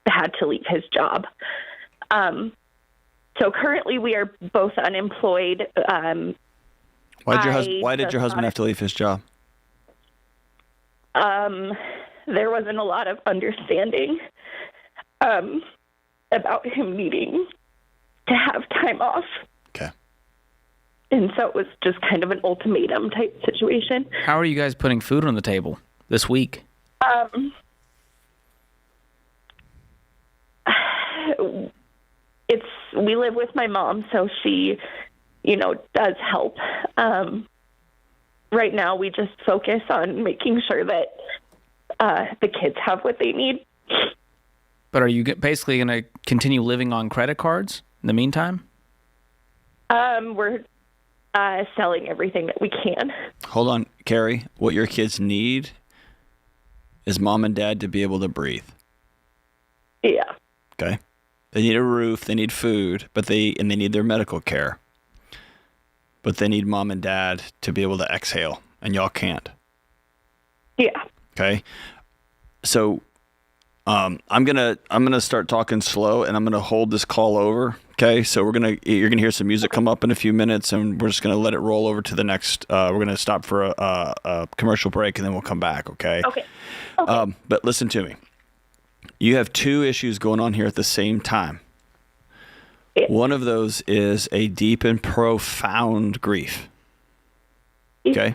had to leave his job. So currently we are both unemployed. Why did your husband have to leave his job? There wasn't a lot of understanding about him needing to have time off. Okay. And so it was just kind of an ultimatum type situation. How are you guys putting food on the table this week? We live with my mom, so she, does help. Right now, we just focus on making sure that the kids have what they need. But are you basically going to continue living on credit cards in the meantime? We're selling everything that we can. Hold on, Carrie. What your kids need is mom and dad to be able to breathe. Yeah. Okay. They need a roof, they need food, but they need their medical care. But they need mom and dad to be able to exhale, and y'all can't. Yeah. Okay. So I'm gonna start talking slow, and I'm gonna hold this call over. Okay. So you're gonna hear some music come up in a few minutes, and we're just gonna let it roll over to the next. We're gonna stop for a commercial break, and then we'll come back. Okay. Okay. But listen to me. You have 2 issues going on here at the same time. Yeah. One of those is a deep and profound grief. Okay?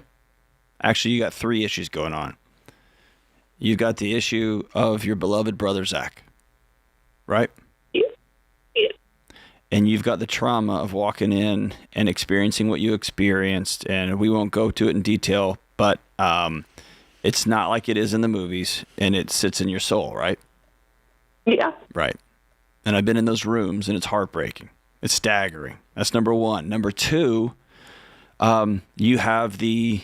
Actually, you got 3 issues going on. You've got the issue of your beloved brother, Zach. Right? Yeah. And you've got the trauma of walking in and experiencing what you experienced. And we won't go to it in detail, but it's not like it is in the movies, and it sits in your soul, right? Yeah. Right. And I've been in those rooms, and it's heartbreaking. It's staggering. That's number 1. Number 2, you have the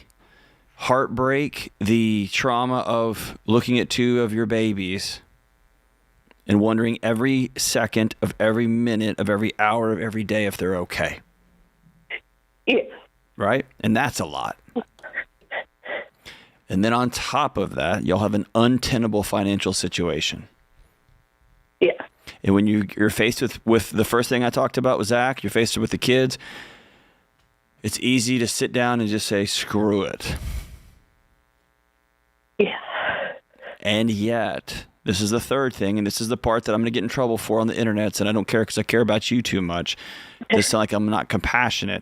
heartbreak, the trauma of looking at 2 of your babies and wondering every second of every minute of every hour of every day if they're okay. Yeah. Right? And that's a lot. And then on top of that, you'll have an untenable financial situation. Yeah. And when you're faced with the first thing I talked about with Zach, you're faced with the kids, it's easy to sit down and just say, screw it. And yet, this is the third thing, and this is the part that I'm going to get in trouble for on the internet, and I don't care because I care about you too much. This sounds like I'm not compassionate.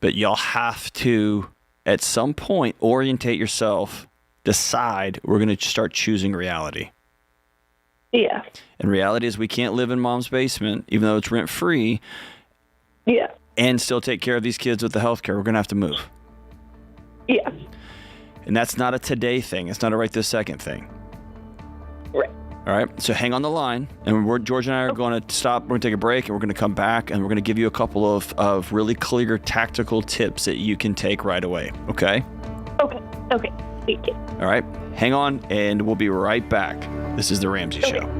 But y'all have to, at some point, orientate yourself, decide we're going to start choosing reality. Yeah. And reality is we can't live in mom's basement, even though it's rent-free, and still take care of these kids with the health care. We're going to have to move. Yeah. And that's not a today thing. It's not a right this second thing. Right. All right. So hang on the line. And George and I are going to stop. We're going to take a break, and we're going to come back, and we're going to give you a couple of really clear tactical tips that you can take right away. Okay? Okay. Thank you. All right. Hang on, and we'll be right back. This is The Ramsey Show.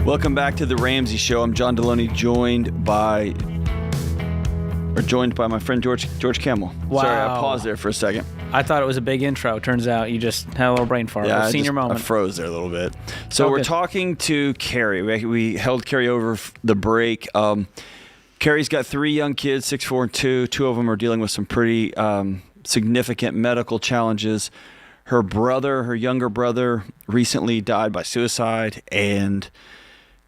Welcome back to The Ramsey Show. I'm John Delony, joined by my friend George Kamel. Wow. Sorry, I paused there for a second. I thought it was a big intro. Turns out you just had a little brain fart. Yeah, Senior moment. I froze there a little bit. So we're talking to Carrie. We held Carrie over the break. Carrie's got 3 young kids, 6, 4, and 2. 2 of them are dealing with some pretty significant medical challenges. Her younger brother, recently died by suicide, and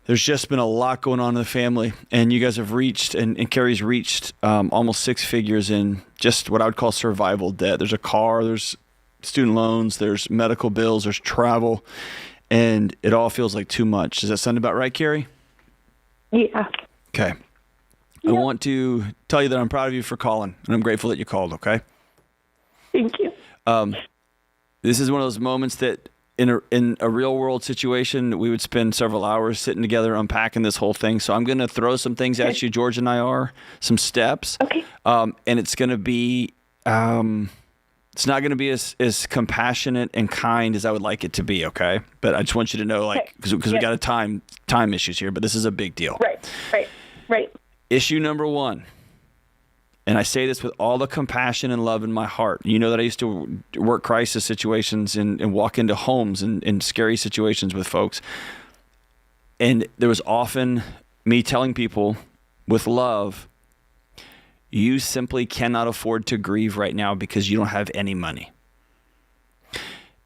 there's just been a lot going on in the family, and you guys have reached, and Carrie's reached almost 6 figures in just what I would call survival debt. There's a car, there's student loans, there's medical bills, there's travel, and it all feels like too much. Does that sound about right, Carrie? Yeah. Okay. I want to tell you that I'm proud of you for calling, and I'm grateful that you called, okay? Thank you. This is one of those moments that in a real world situation, we would spend several hours sitting together unpacking this whole thing. So I'm going to throw some things at you, George and I are, some steps. Okay. And it's going to be, it's not going to be as compassionate and kind as I would like it to be, okay? But I just want you to know, like, because we got a time issues here, but this is a big deal. Right. Issue number 1. And I say this with all the compassion and love in my heart. You know that I used to work crisis situations and walk into homes and scary situations with folks. And there was often me telling people with love, you simply cannot afford to grieve right now because you don't have any money.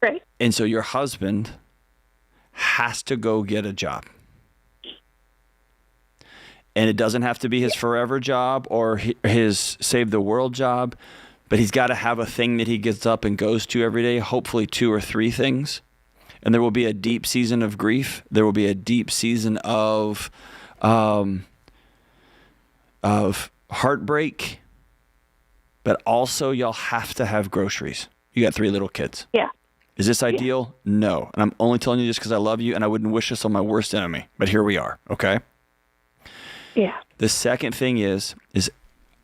Right. And so your husband has to go get a job. And it doesn't have to be his forever job or his save the world job, but he's got to have a thing that he gets up and goes to every day, hopefully 2 or 3 things. And there will be a deep season of grief. There will be a deep season of heartbreak, but also y'all have to have groceries. You got 3 little kids. Yeah. Is this ideal? No. And I'm only telling you this because I love you and I wouldn't wish this on my worst enemy, but here we are, okay? Yeah. The second thing is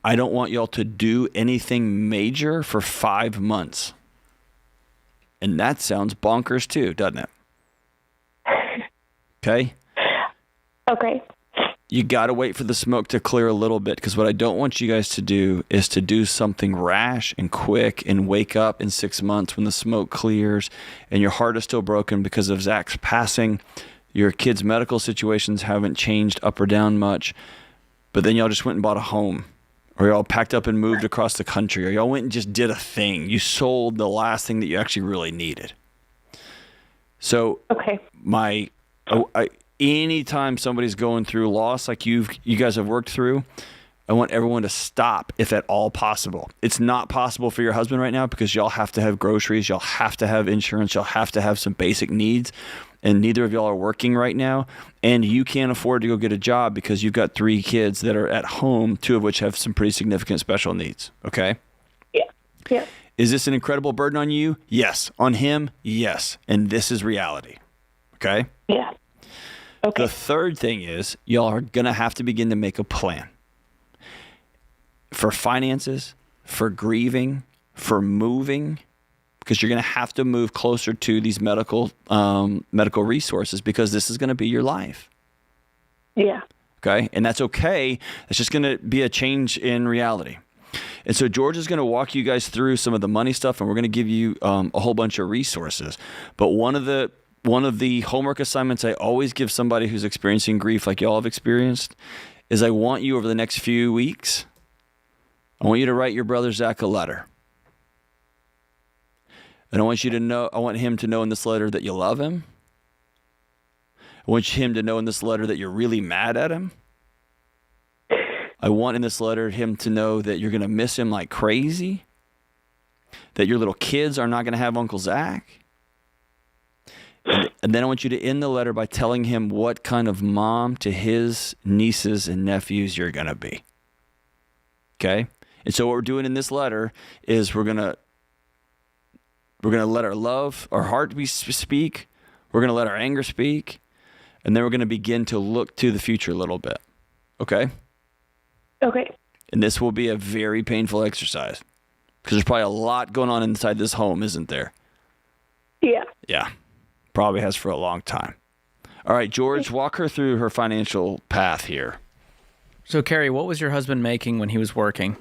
I don't want y'all to do anything major for 5 months. And that sounds bonkers too, doesn't it? Okay? Okay. You got to wait for the smoke to clear a little bit, because what I don't want you guys to do is to do something rash and quick and wake up in 6 months when the smoke clears and your heart is still broken because of Zach's passing. Your kids' medical situations haven't changed up or down much, but then y'all just went and bought a home, or y'all packed up and moved across the country, or y'all went and just did a thing. You sold the last thing that you actually really needed. So anytime somebody's going through loss like you guys have worked through, I want everyone to stop if at all possible. It's not possible for your husband right now because y'all have to have groceries, y'all have to have insurance, y'all have to have some basic needs. and neither of y'all are working right now, and you can't afford to go get a job because you've got 3 kids that are at home, 2 of which have some pretty significant special needs, okay? Yeah. Is this an incredible burden on you? Yes. On him? Yes. And this is reality, okay? Yeah. Okay. The third thing is y'all are going to have to begin to make a plan for finances, for grieving, for moving, because you're going to have to move closer to these medical resources because this is going to be your life. Yeah. Okay? And that's okay. It's just going to be a change in reality. And so George is going to walk you guys through some of the money stuff, and we're going to give you a whole bunch of resources. But one of the homework assignments I always give somebody who's experiencing grief like y'all have experienced is I want you over the next few weeks, I want you to write your brother Zach a letter. And I want him to know in this letter that you love him. I want him to know in this letter that you're really mad at him. I want in this letter him to know that you're going to miss him like crazy, that your little kids are not going to have Uncle Zach. And then I want you to end the letter by telling him what kind of mom to his nieces and nephews you're going to be. Okay? And so what we're doing in this letter is we're going to let our heart speak. We're going to let our anger speak. And then we're going to begin to look to the future a little bit. Okay? Okay. And this will be a very painful exercise because there's probably a lot going on inside this home, isn't there? Yeah. Yeah. Probably has for a long time. All right, George, walk her through her financial path here. So, Carrie, what was your husband making when he was working?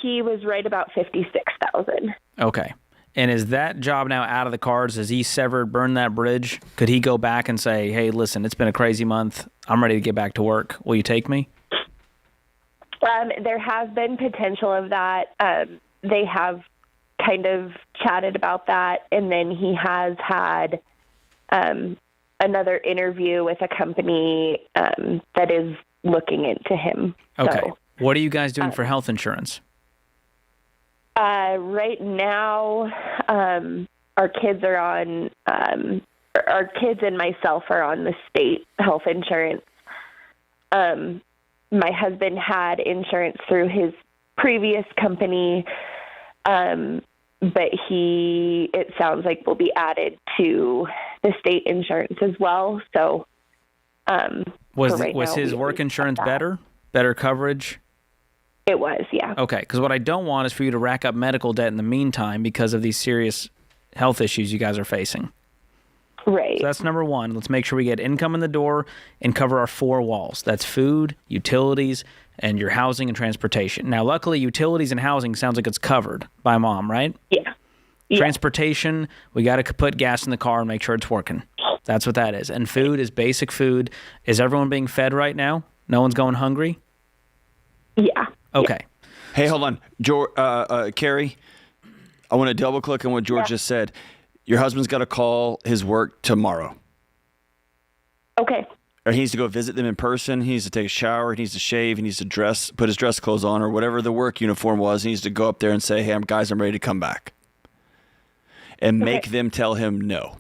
He was right about $56,000. Okay. And is that job now out of the cards? Has he burned that bridge? Could he go back and say, hey, listen, it's been a crazy month. I'm ready to get back to work. Will you take me? There has been potential of that. They have kind of chatted about that. And then he has had another interview with a company that is looking into him. Okay. So, what are you guys doing for health insurance? Right now, our kids are on, our kids and myself are on the state health insurance. My husband had insurance through his previous company, but it sounds like will be added to the state insurance as well. So, was his work insurance better coverage? It was, yeah. Okay, because what I don't want is for you to rack up medical debt in the meantime because of these serious health issues you guys are facing. Right. So that's number one. Let's make sure we get income in the door and cover our 4 walls. That's food, utilities, and your housing and transportation. Now, luckily, utilities and housing sounds like it's covered by Mom, right? Yeah. Transportation, we got to put gas in the car and make sure it's working. That's what that is. And food is basic food. Is everyone being fed right now? No one's going hungry? Yeah. Okay. Hey, hold on. Carrie, I want to double click on what George just said. Your husband's got to call his work tomorrow. Okay. Or he needs to go visit them in person. He needs to take a shower. He needs to shave. He needs to put his dress clothes on or whatever the work uniform was. He needs to go up there and say, hey, I'm ready to come back. And make them tell him no.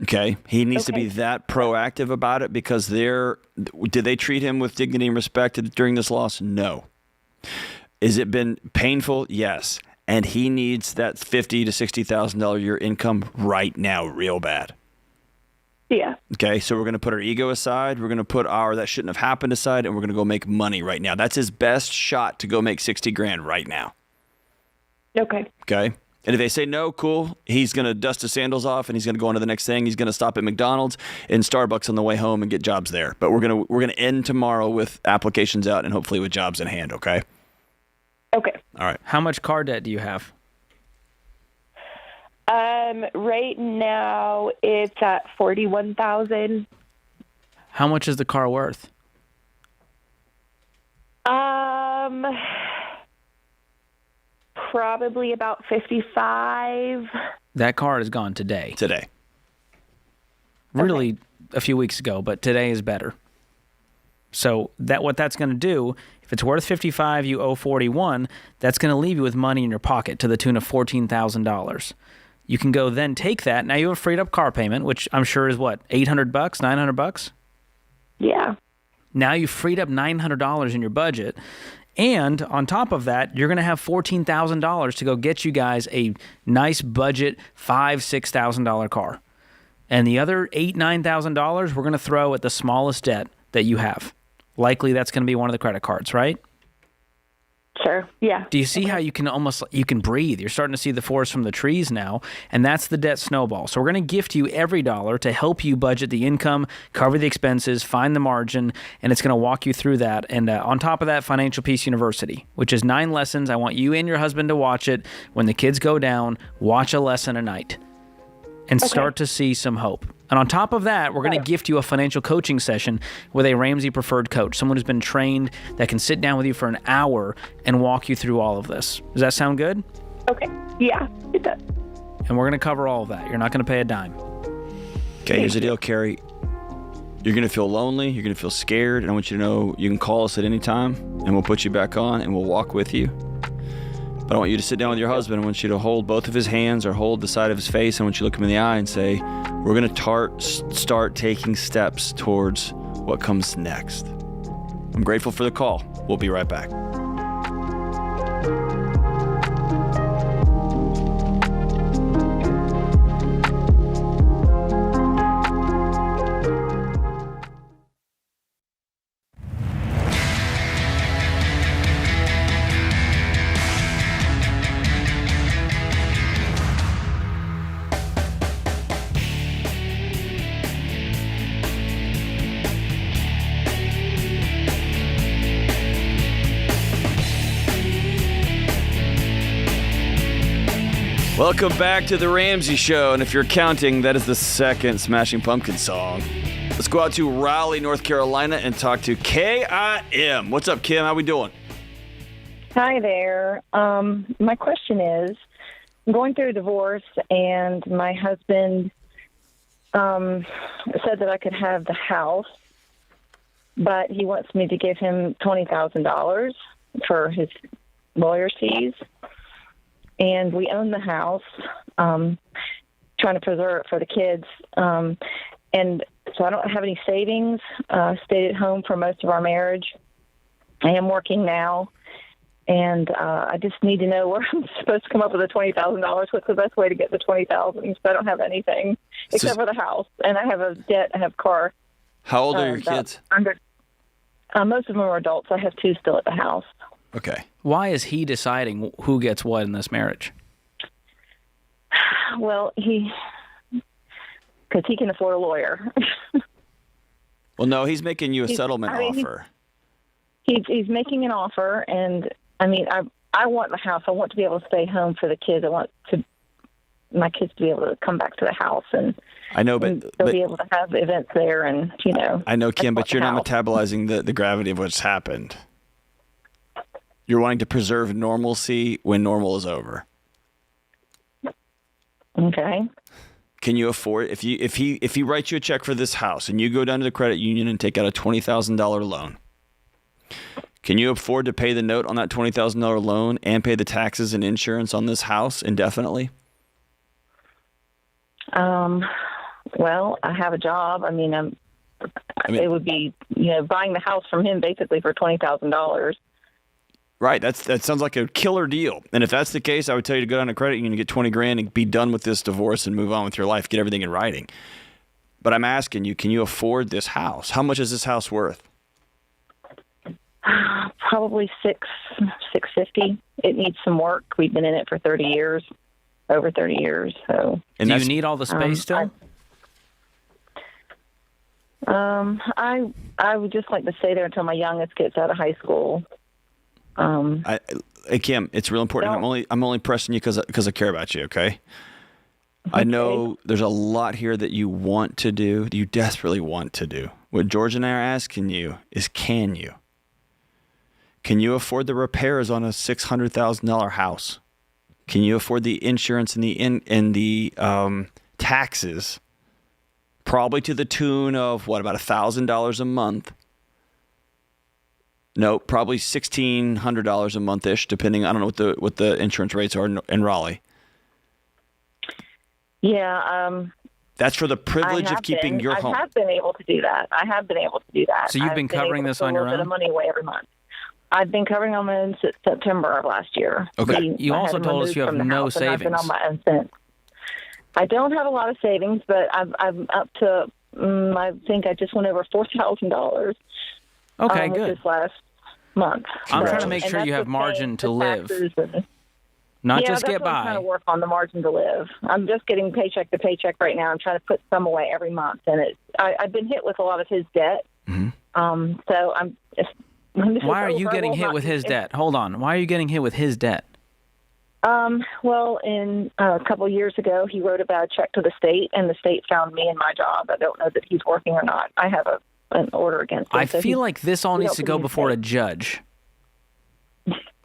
Okay? He needs to be that proactive about it because did they treat him with dignity and respect during this loss? No. Has it been painful? Yes. And he needs that $50,000 to $60,000 a year income right now, real bad. Yeah. Okay, so we're going to put our ego aside. We're going to put our that shouldn't have happened aside, and we're going to go make money right now. That's his best shot to go make $60,000 right now. Okay. Okay. And if they say no, cool, he's going to dust his sandals off and he's going to go on to the next thing. He's going to stop at McDonald's and Starbucks on the way home and get jobs there. But we're going to end tomorrow with applications out and hopefully with jobs in hand, okay? Okay. All right. How much car debt do you have? Right now it's at $41,000. How much is the car worth? Probably about $55,000. That car is gone today. Today. Really a few weeks ago, but today is better. So what that's going to do, if it's worth $55,000, you owe $41,000, that's going to leave you with money in your pocket to the tune of $14,000. You can go then take that. Now you have a freed up car payment, which I'm sure is what, $800, $900? Yeah. Now you've freed up $900 in your budget. And on top of that, you're going to have $14,000 to go get you guys a nice budget $5,000-$6,000 car. And the other $8,000-$9,000 we're going to throw at the smallest debt that you have. Likely that's going to be one of the credit cards, right? Sure. Yeah. Do you see how you can breathe? You're starting to see the forest from the trees now, and that's the debt snowball. So we're going to gift you every dollar to help you budget the income, cover the expenses, find the margin, and it's going to walk you through that. And on top of that, Financial Peace University, which is 9 lessons. I want you and your husband to watch it. When the kids go down, watch a lesson a night and start to see some hope. And on top of that, we're going to gift you a financial coaching session with a Ramsey preferred coach, someone who's been trained that can sit down with you for an hour and walk you through all of this. Does that sound good? Okay. Yeah, it does. And we're going to cover all of that. You're not going to pay a dime. Okay, here's the deal, Carrie. You're going to feel lonely. You're going to feel scared. And I want you to know you can call us at any time, and we'll put you back on, and we'll walk with you. But I want you to sit down with your husband. I want you to hold both of his hands or hold the side of his face. I want you to look him in the eye and say, we're going to start taking steps towards what comes next. I'm grateful for the call. We'll be right back. Welcome back to the Ramsey Show, and if you're counting, that is the second Smashing Pumpkins song. Let's go out to Raleigh, North Carolina, and talk to Kim. What's up, Kim? How we doing? Hi there. My question is, I'm going through a divorce, and my husband said that I could have the house, but he wants me to give him $20,000 for his lawyer's fees. And we own the house, trying to preserve it for the kids. And so I don't have any savings. Stayed at home for most of our marriage. I am working now. And I just need to know where I'm supposed to come up with the $20,000. What's the best way to get the $20,000? So I don't have anything except for the house. And I have a debt. I have a car. How old are your kids? Most of them are adults. I have 2 still at the house. Okay. Why is he deciding who gets what in this marriage? Well, because he can afford a lawyer. Well, no, he's making you a settlement offer. He's making an offer, and I mean, I want the house. I want to be able to stay home for the kids. I want my kids to be able to come back to the house, and I know, but they'll be able to have events there, and I know, Kim, but you're not metabolizing the gravity of what's happened. You're wanting to preserve normalcy when normal is over. Okay. Can you afford if he writes you a check for this house and you go down to the credit union and take out a $20,000 loan? Can you afford to pay the note on that $20,000 loan and pay the taxes and insurance on this house indefinitely? Well, I have a job. I mean, it would be buying the house from him basically for $20,000. Right. That sounds like a killer deal. And if that's the case, I would tell you to go down to credit union and get $20,000 and be done with this divorce and move on with your life. Get everything in writing. But I'm asking you, can you afford this house? How much is this house worth? Probably $650. It needs some work. We've been in it for over 30 years. So. And do you need all the space still? I would just like to stay there until my youngest gets out of high school. Kim, it's real important. I'm only pressing you because I care about you. Okay. I know there's a lot here that you want to do. You desperately want to do. What George and I are asking you is, can you afford the repairs on a $600,000 house? Can you afford the insurance and the taxes? Probably to the tune of about $1,000 a month. No, probably $1,600 a month-ish, depending. I don't know what the insurance rates are in Raleigh. Yeah. That's for the privilege of keeping your home. I have been able to do that. So you've been covering this on your own? A little bit of money away every month. I've been covering on my own since September of last year. Okay. You also told us you have no savings. I've been on my own since. I don't have a lot of savings, but I'm up to. I think I just went over $4,000. Okay, good. This last month. I'm trying to make sure you have margin to live, not just get by. I'm trying to work on the margin to live. I'm just getting paycheck to paycheck right now. I'm trying to put some away every month, and I've been hit with a lot of his debt. Mm-hmm. So I'm. Why are you getting hit with his debt? Hold on. Why are you getting hit with his debt? Well, a couple of years ago, he wrote a bad check to the state, and the state found me in my job. I don't know that he's working or not. I have an order against him. I feel like this all needs to go before a judge.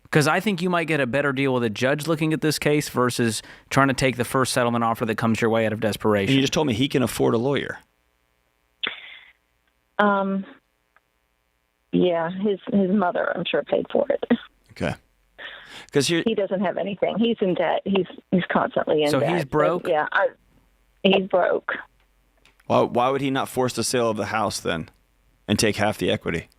Because I think you might get a better deal with a judge looking at this case versus trying to take the first settlement offer that comes your way out of desperation. And you just told me he can afford a lawyer. Yeah, his mother, I'm sure, paid for it. Okay. Because he doesn't have anything. He's in debt. He's constantly in debt. So he's broke? So, yeah, he's broke. Why would he not force the sale of the house then and take half the equity?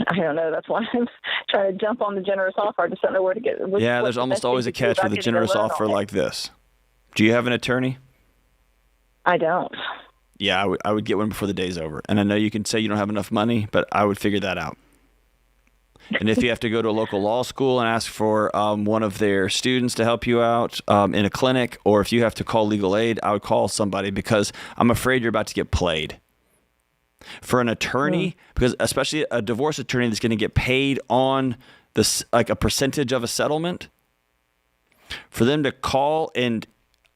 I don't know. That's why I'm trying to jump on the generous offer. I just don't know where to get it. Yeah, there's almost always a catch with a generous offer like this. Do you have an attorney? I don't. Yeah, I would get one before the day's over. And I know you can say you don't have enough money, but I would figure that out. And if you have to go to a local law school and ask for one of their students to help you out in a clinic, or if you have to call legal aid, I would call somebody because I'm afraid you're about to get played. For an attorney, because especially a divorce attorney that's going to get paid on this, like a percentage of a settlement, for them to call and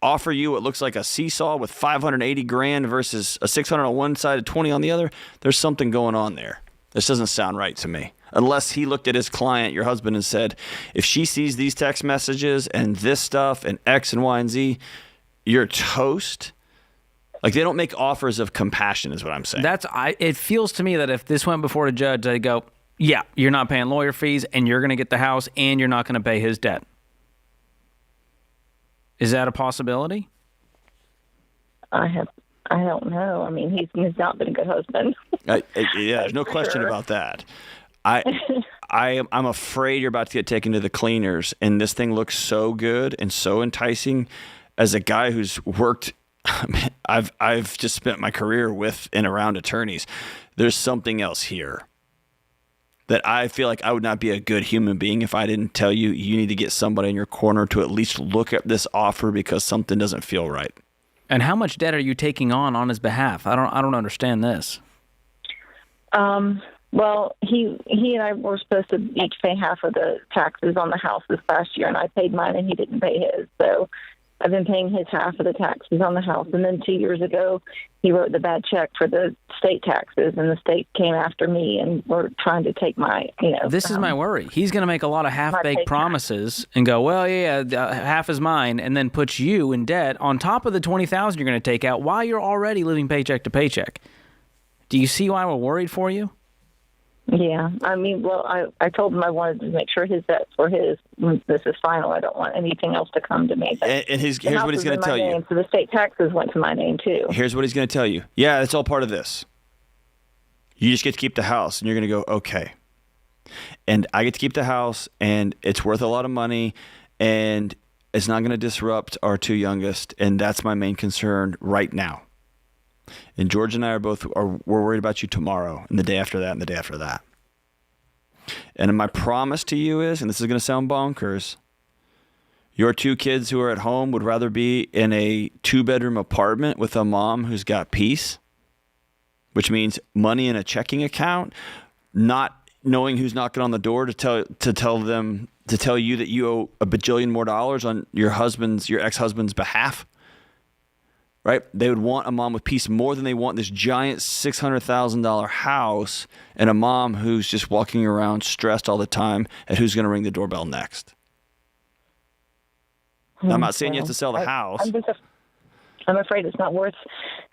offer you what looks like a seesaw with $580,000 versus a $600 on one side and $20 on the other, there's something going on there. This doesn't sound right to me. Unless he looked at his client, your husband, and said, if she sees these text messages and this stuff and X and Y and Z, you're toast. Like, they don't make offers of compassion is what I'm saying. It feels to me that if this went before a judge, they'd go, yeah, you're not paying lawyer fees and you're going to get the house and you're not going to pay his debt. Is that a possibility? I don't know. I mean, he's not been a good husband. Yeah, there's no question about that. I'm afraid you're about to get taken to the cleaners, and this thing looks so good and so enticing. As a guy who's worked, I've just spent my career with and around attorneys. There's something else here that I feel like I would not be a good human being if I didn't tell you need to get somebody in your corner to at least look at this offer because something doesn't feel right. And how much debt are you taking on his behalf? I don't understand this. Well, he and I were supposed to each pay half of the taxes on the house this past year, and I paid mine and he didn't pay his. So I've been paying his half of the taxes on the house. And then 2 years ago, he wrote the bad check for the state taxes, and the state came after me and were trying to take my, This is my worry. He's going to make a lot of half-baked promises and go, well, half is mine, and then put you in debt on top of the $20,000 you're going to take out while you're already living paycheck to paycheck. Do you see why we're worried for you? Yeah. I mean, well, I told him I wanted to make sure his debts were his. This is final. I don't want anything else to come to me. And here's what he's going to tell you. So the state taxes went to my name, too. Here's what he's going to tell you. Yeah, it's all part of this. You just get to keep the house, and you're going to go, okay. And I get to keep the house, and it's worth a lot of money, and it's not going to disrupt our two youngest, and that's my main concern right now. And George and I we're worried about you tomorrow and the day after that and the day after that. And my promise to you is, and this is going to sound bonkers, your two kids who are at home would rather be in a 2-bedroom apartment with a mom who's got peace, which means money in a checking account, not knowing who's knocking on the door to tell you that you owe $1 bajillion more on your ex-husband's behalf. Right? They would want a mom with peace more than they want this giant $600,000 house and a mom who's just walking around stressed all the time at who's going to ring the doorbell next. Now, I'm not saying you have to sell the house. I'm afraid it's not worth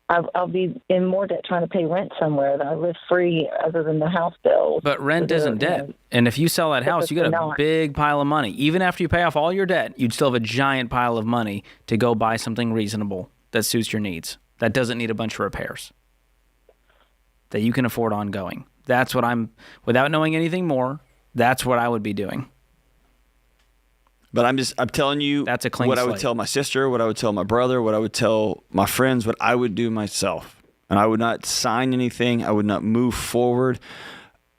I'll be in more debt trying to pay rent somewhere that I live free other than the house bills. But rent isn't debt. And if you sell that house, you got a big pile of money. Even after you pay off all your debt, you'd still have a giant pile of money to go buy something reasonable that suits your needs, that doesn't need a bunch of repairs, that you can afford ongoing. That's what without knowing anything more, that's what I would be doing. But I'm telling you that's a clean what slate. I would tell my sister, what I would tell my brother, what I would tell my friends, what I would do myself. And I would not sign anything. I would not move forward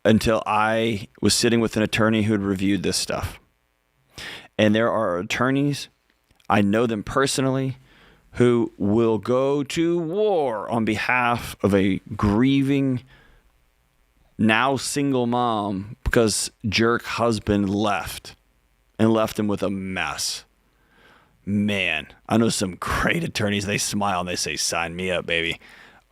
until I was sitting with an attorney who had reviewed this stuff. And there are attorneys, I know them personally, who will go to war on behalf of a grieving, now single mom because jerk husband left him with a mess. Man, I know some great attorneys. They smile and they say, sign me up, baby.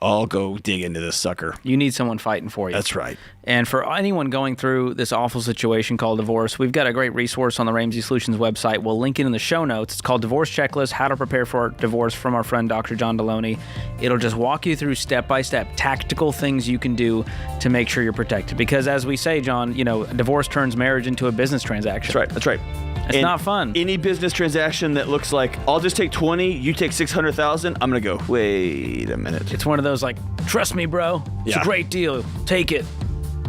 I'll go dig into this sucker. You need someone fighting for you. That's right. And for anyone going through this awful situation called divorce, we've got a great resource on the Ramsey Solutions website. We'll link it in the show notes. It's called Divorce Checklist, How to Prepare for Divorce from our friend Dr. John Delony. It'll just walk you through step-by-step tactical things you can do to make sure you're protected. Because as we say, John, divorce turns marriage into a business transaction. That's right. It's not fun. Any business transaction that looks like, I'll just take 20, you take 600,000, I'm going to go, wait a minute. It's one of those like, trust me, bro. It's a great deal. Take it.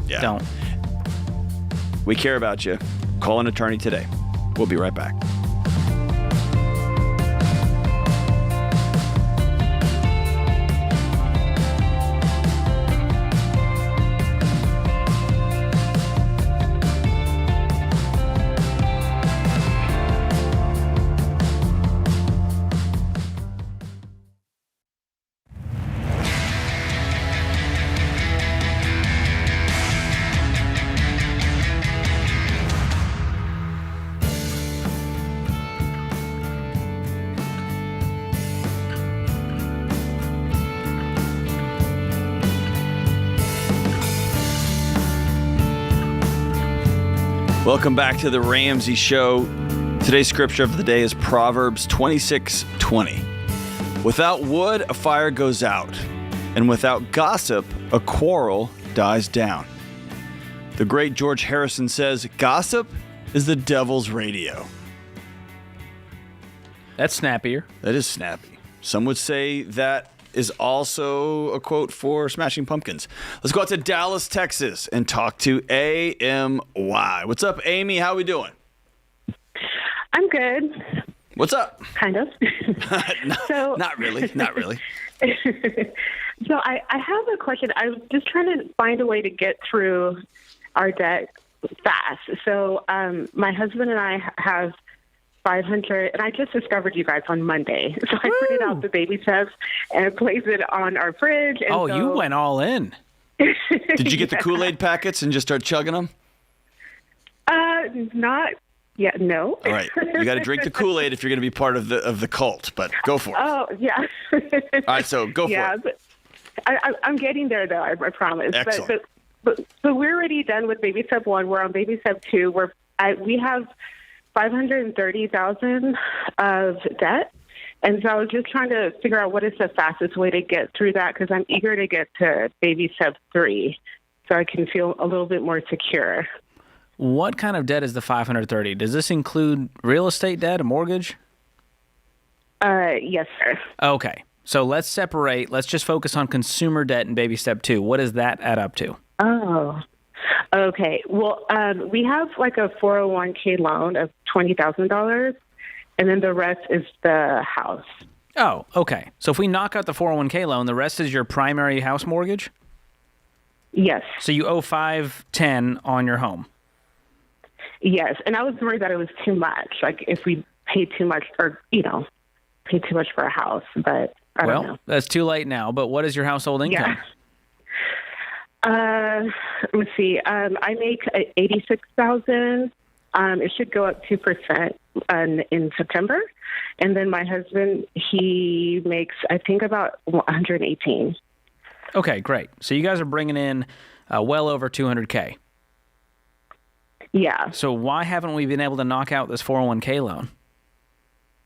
Yeah. Don't. We care about you. Call an attorney today. We'll be right back. Welcome back to the Ramsey Show. Today's scripture of the day is Proverbs 26:20. Without wood, a fire goes out, and without gossip, a quarrel dies down. The great George Harrison says, gossip is the devil's radio. That's snappier. That is snappy. Some would say that is also a quote for Smashing Pumpkins. Let's go out to Dallas, Texas, and talk to AMY. What's up, Amy? How we doing? I'm good. What's up? Kind of. Not really. So I have a question. I was just trying to find a way to get through our debt fast. So my husband and I have 500, and I just discovered you guys on Monday. So I printed out the baby steps and placed it on our fridge. And you went all in. Did you get the Kool-Aid packets and just start chugging them? Not yet. No. All right, you got to drink the Kool-Aid if you're going to be part of the cult. But go for it. Oh yeah. All right, so go for it. But I'm getting there though. I promise. Excellent. But we're already done with baby step 1. We're on baby step 2. We have $530,000 of debt. And so I was just trying to figure out what is the fastest way to get through that, because I'm eager to get to baby step 3 so I can feel a little bit more secure. What kind of debt is the 530? Does this include real estate debt, a mortgage? Yes, sir. Okay. So let's separate. Let's just focus on consumer debt in baby step 2. What does that add up to? Oh, okay. Well, we have like a 401k loan of $20,000, and then the rest is the house. Oh, okay. So if we knock out the 401k loan, the rest is your primary house mortgage? Yes. So you owe $510 on your home? Yes, and I was worried that it was too much. Like if we paid too much, or paid too much for a house, but I don't know. That's too late now. But what is your household income? Yeah. Let's see. I make $86,000. It should go up 2% in September, and then my husband, he makes I think about $118,000. Okay, great. So you guys are bringing in well over $200K. Yeah. So why haven't we been able to knock out this 401k loan?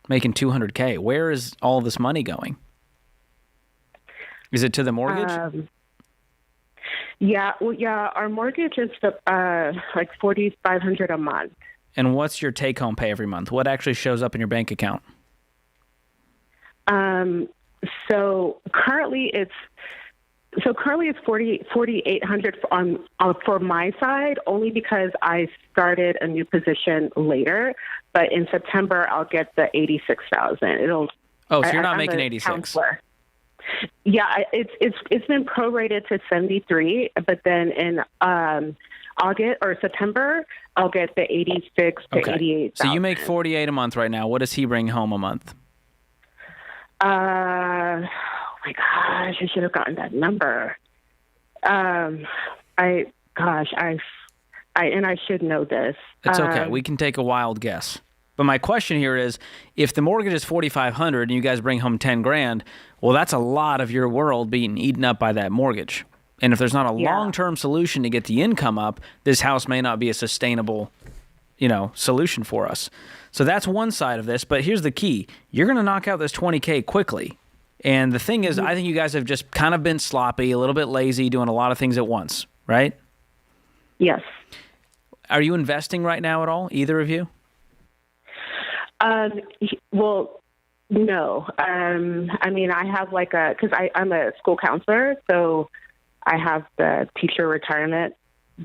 Making $200K. Where is all this money going? Is it to the mortgage? Yeah, our mortgage is like $4,500 a month. And what's your take-home pay every month? What actually shows up in your bank account? So currently it's $4,800 for my side, only because I started a new position later. But in September, I'll get the $86,000. So you're not making 86. Counselor. Yeah, it's been prorated to 73, but then in August or September, I'll get the 86 to 88. So you make 48 a month right now. What does he bring home a month? Oh my gosh, I should have gotten that number. I should know this. It's okay. We can take a wild guess. But my question here is, if the mortgage is $4,500 and you guys bring home $10,000, well, that's a lot of your world being eaten up by that mortgage. And if there's not a long-term solution to get the income up, this house may not be a sustainable, solution for us. So that's one side of this. But here's the key: you're going to knock out this $20K quickly. And the thing is, I think you guys have just kind of been sloppy, a little bit lazy, doing a lot of things at once, right? Yes. Are you investing right now at all, either of you? Well, no. I mean, I have because I'm a school counselor, so I have the teacher retirement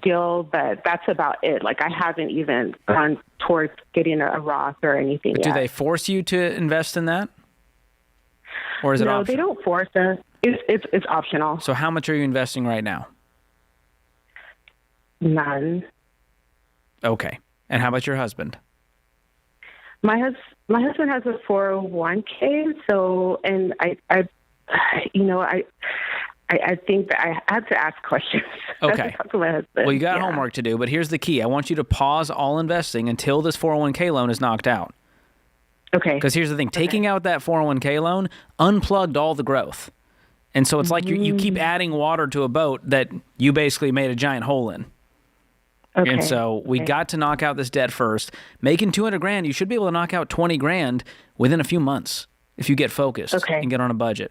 deal, but that's about it. I haven't even gone towards getting a Roth or anything yet. Do they force you to invest in that? Or is it optional? No, they don't force us. It's optional. So how much are you investing right now? None. Okay. And how about your husband? My husband has a 401k, so, and I think that I have to ask questions. Okay. That's my husband. Well, you got homework to do, but here's the key. I want you to pause all investing until this 401k loan is knocked out. Okay. Because here's the thing. Taking out that 401k loan unplugged all the growth. And so it's like you keep adding water to a boat that you basically made a giant hole in. Okay. And so we got to knock out this debt first. Making $200,000, you should be able to knock out $20,000 within a few months if you get focused and get on a budget.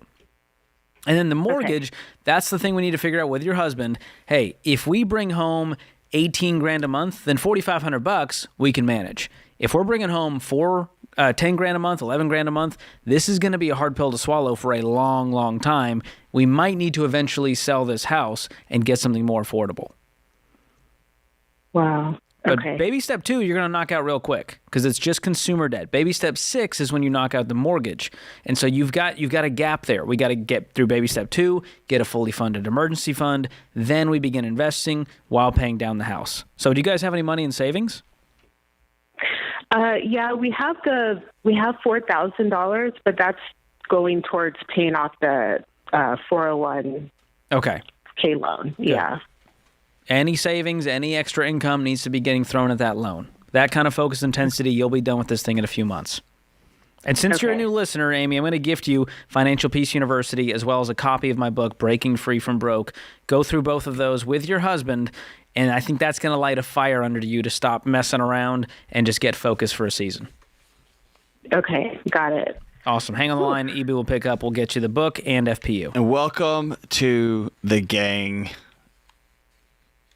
And then the mortgage, that's the thing we need to figure out with your husband. Hey, if we bring home $18,000 a month, then $4,500 we can manage. If we're bringing home $10,000 a month, $11,000 a month, this is going to be a hard pill to swallow for a long, long time. We might need to eventually sell this house and get something more affordable. Wow. But baby step 2, you're going to knock out real quick because it's just consumer debt. Baby step 6 is when you knock out the mortgage. And so you've got a gap there. We got to get through baby step 2, get a fully funded emergency fund. Then we begin investing while paying down the house. So do you guys have any money in savings? Yeah, we have $4,000, but that's going towards paying off the 401k loan. Good. Yeah. Any savings, any extra income needs to be getting thrown at that loan. That kind of focus intensity, you'll be done with this thing in a few months. And since you're a new listener, Amy, I'm going to gift you Financial Peace University as well as a copy of my book, Breaking Free from Broke. Go through both of those with your husband, and I think that's going to light a fire under you to stop messing around and just get focused for a season. Okay, got it. Awesome. Hang on the line. EB will pick up. We'll get you the book and FPU. And welcome to the gang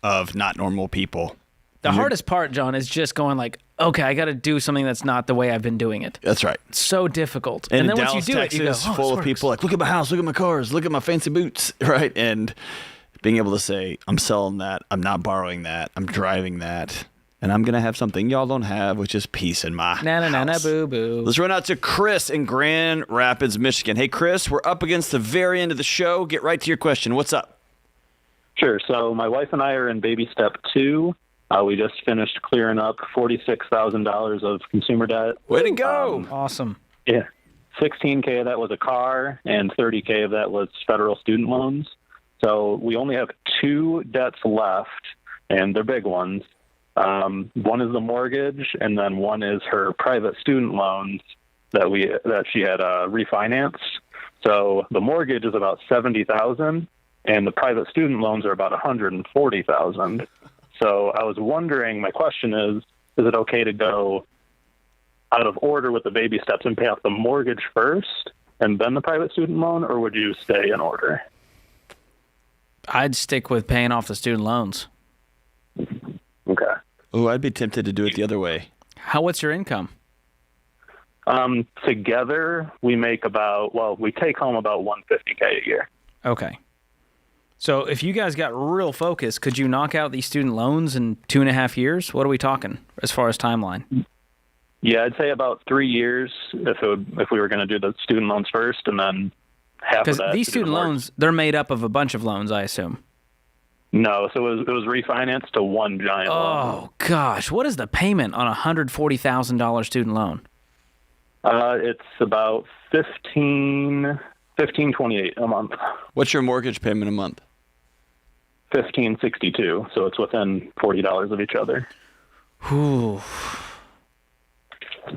of not normal people. The hardest part, John, is just going okay, I got to do something that's not the way I've been doing it. That's right. It's so difficult. And then Dallas, once you do Texas, it, you go, full of people look at my house, look at my cars, look at my fancy boots, right? And being able to say, I'm selling that, I'm not borrowing that, I'm driving that, and I'm going to have something y'all don't have, which is peace in my house. Boo-boo. Let's run out to Chris in Grand Rapids, Michigan. Hey, Chris, we're up against the very end of the show. Get right to your question. What's up? Sure. So my wife and I are in baby step 2. We just finished clearing up $46,000 of consumer debt. Way to go. Awesome. Yeah. 16K of that was a car, and 30K of that was federal student loans. So we only have 2 debts left, and they're big ones. One is the mortgage, and then one is her private student loans that she had refinanced. So the mortgage is about $70,000. And the private student loans are about $140,000. So I was wondering, my question is it okay to go out of order with the baby steps and pay off the mortgage first? and then the private student loan, or would you stay in order? I'd stick with paying off the student loans. Okay. Oh, I'd be tempted to do it the other way. What's your income? Together, we make we take home about $150K a year. Okay. So if you guys got real focused, could you knock out these student loans in 2.5 years? What are we talking as far as timeline? Yeah, I'd say about 3 years if we were going to do the student loans first, and then half of that. Because these student loans, they're made up of a bunch of loans, I assume. No, so it was refinanced to one giant loan. Oh, gosh. What is the payment on a $140,000 student loan? It's about $15.28 a month. What's your mortgage payment a month? $15.62, so it's within $40 of each other. Whew.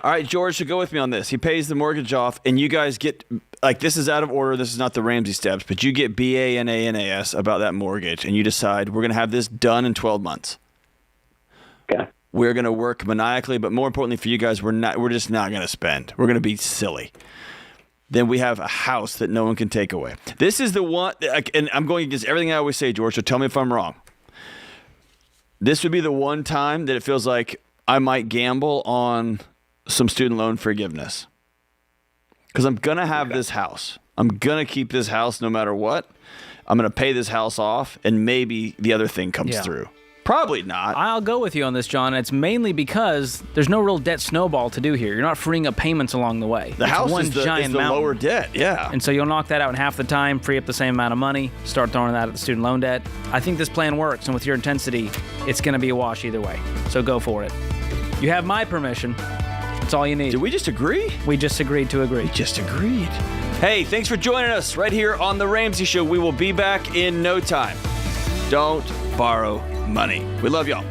All right, George, so go with me on this. He pays the mortgage off, and you guys get, this is out of order. This is not the Ramsey steps, but you get BANANAS about that mortgage, and you decide we're going to have this done in 12 months. Okay. We're going to work maniacally, but more importantly for you guys, we're just not going to spend. We're going to be silly. Then we have a house that no one can take away. This is the one, and I'm going against everything I always say, George, so tell me if I'm wrong. This would be the one time that it feels like I might gamble on some student loan forgiveness. Because I'm going to have this house. I'm going to keep this house no matter what. I'm going to pay this house off, and maybe the other thing comes through. Probably not. I'll go with you on this, John. It's mainly because there's no real debt snowball to do here. You're not freeing up payments along the way. The house one is the giant lower debt, yeah. And so you'll knock that out in half the time, free up the same amount of money, start throwing that at the student loan debt. I think this plan works, and with your intensity, it's going to be a wash either way. So go for it. You have my permission. That's all you need. Did we just agree? We just agreed to agree. We just agreed. Hey, thanks for joining us right here on The Ramsey Show. We will be back in no time. Don't borrow money. We love y'all.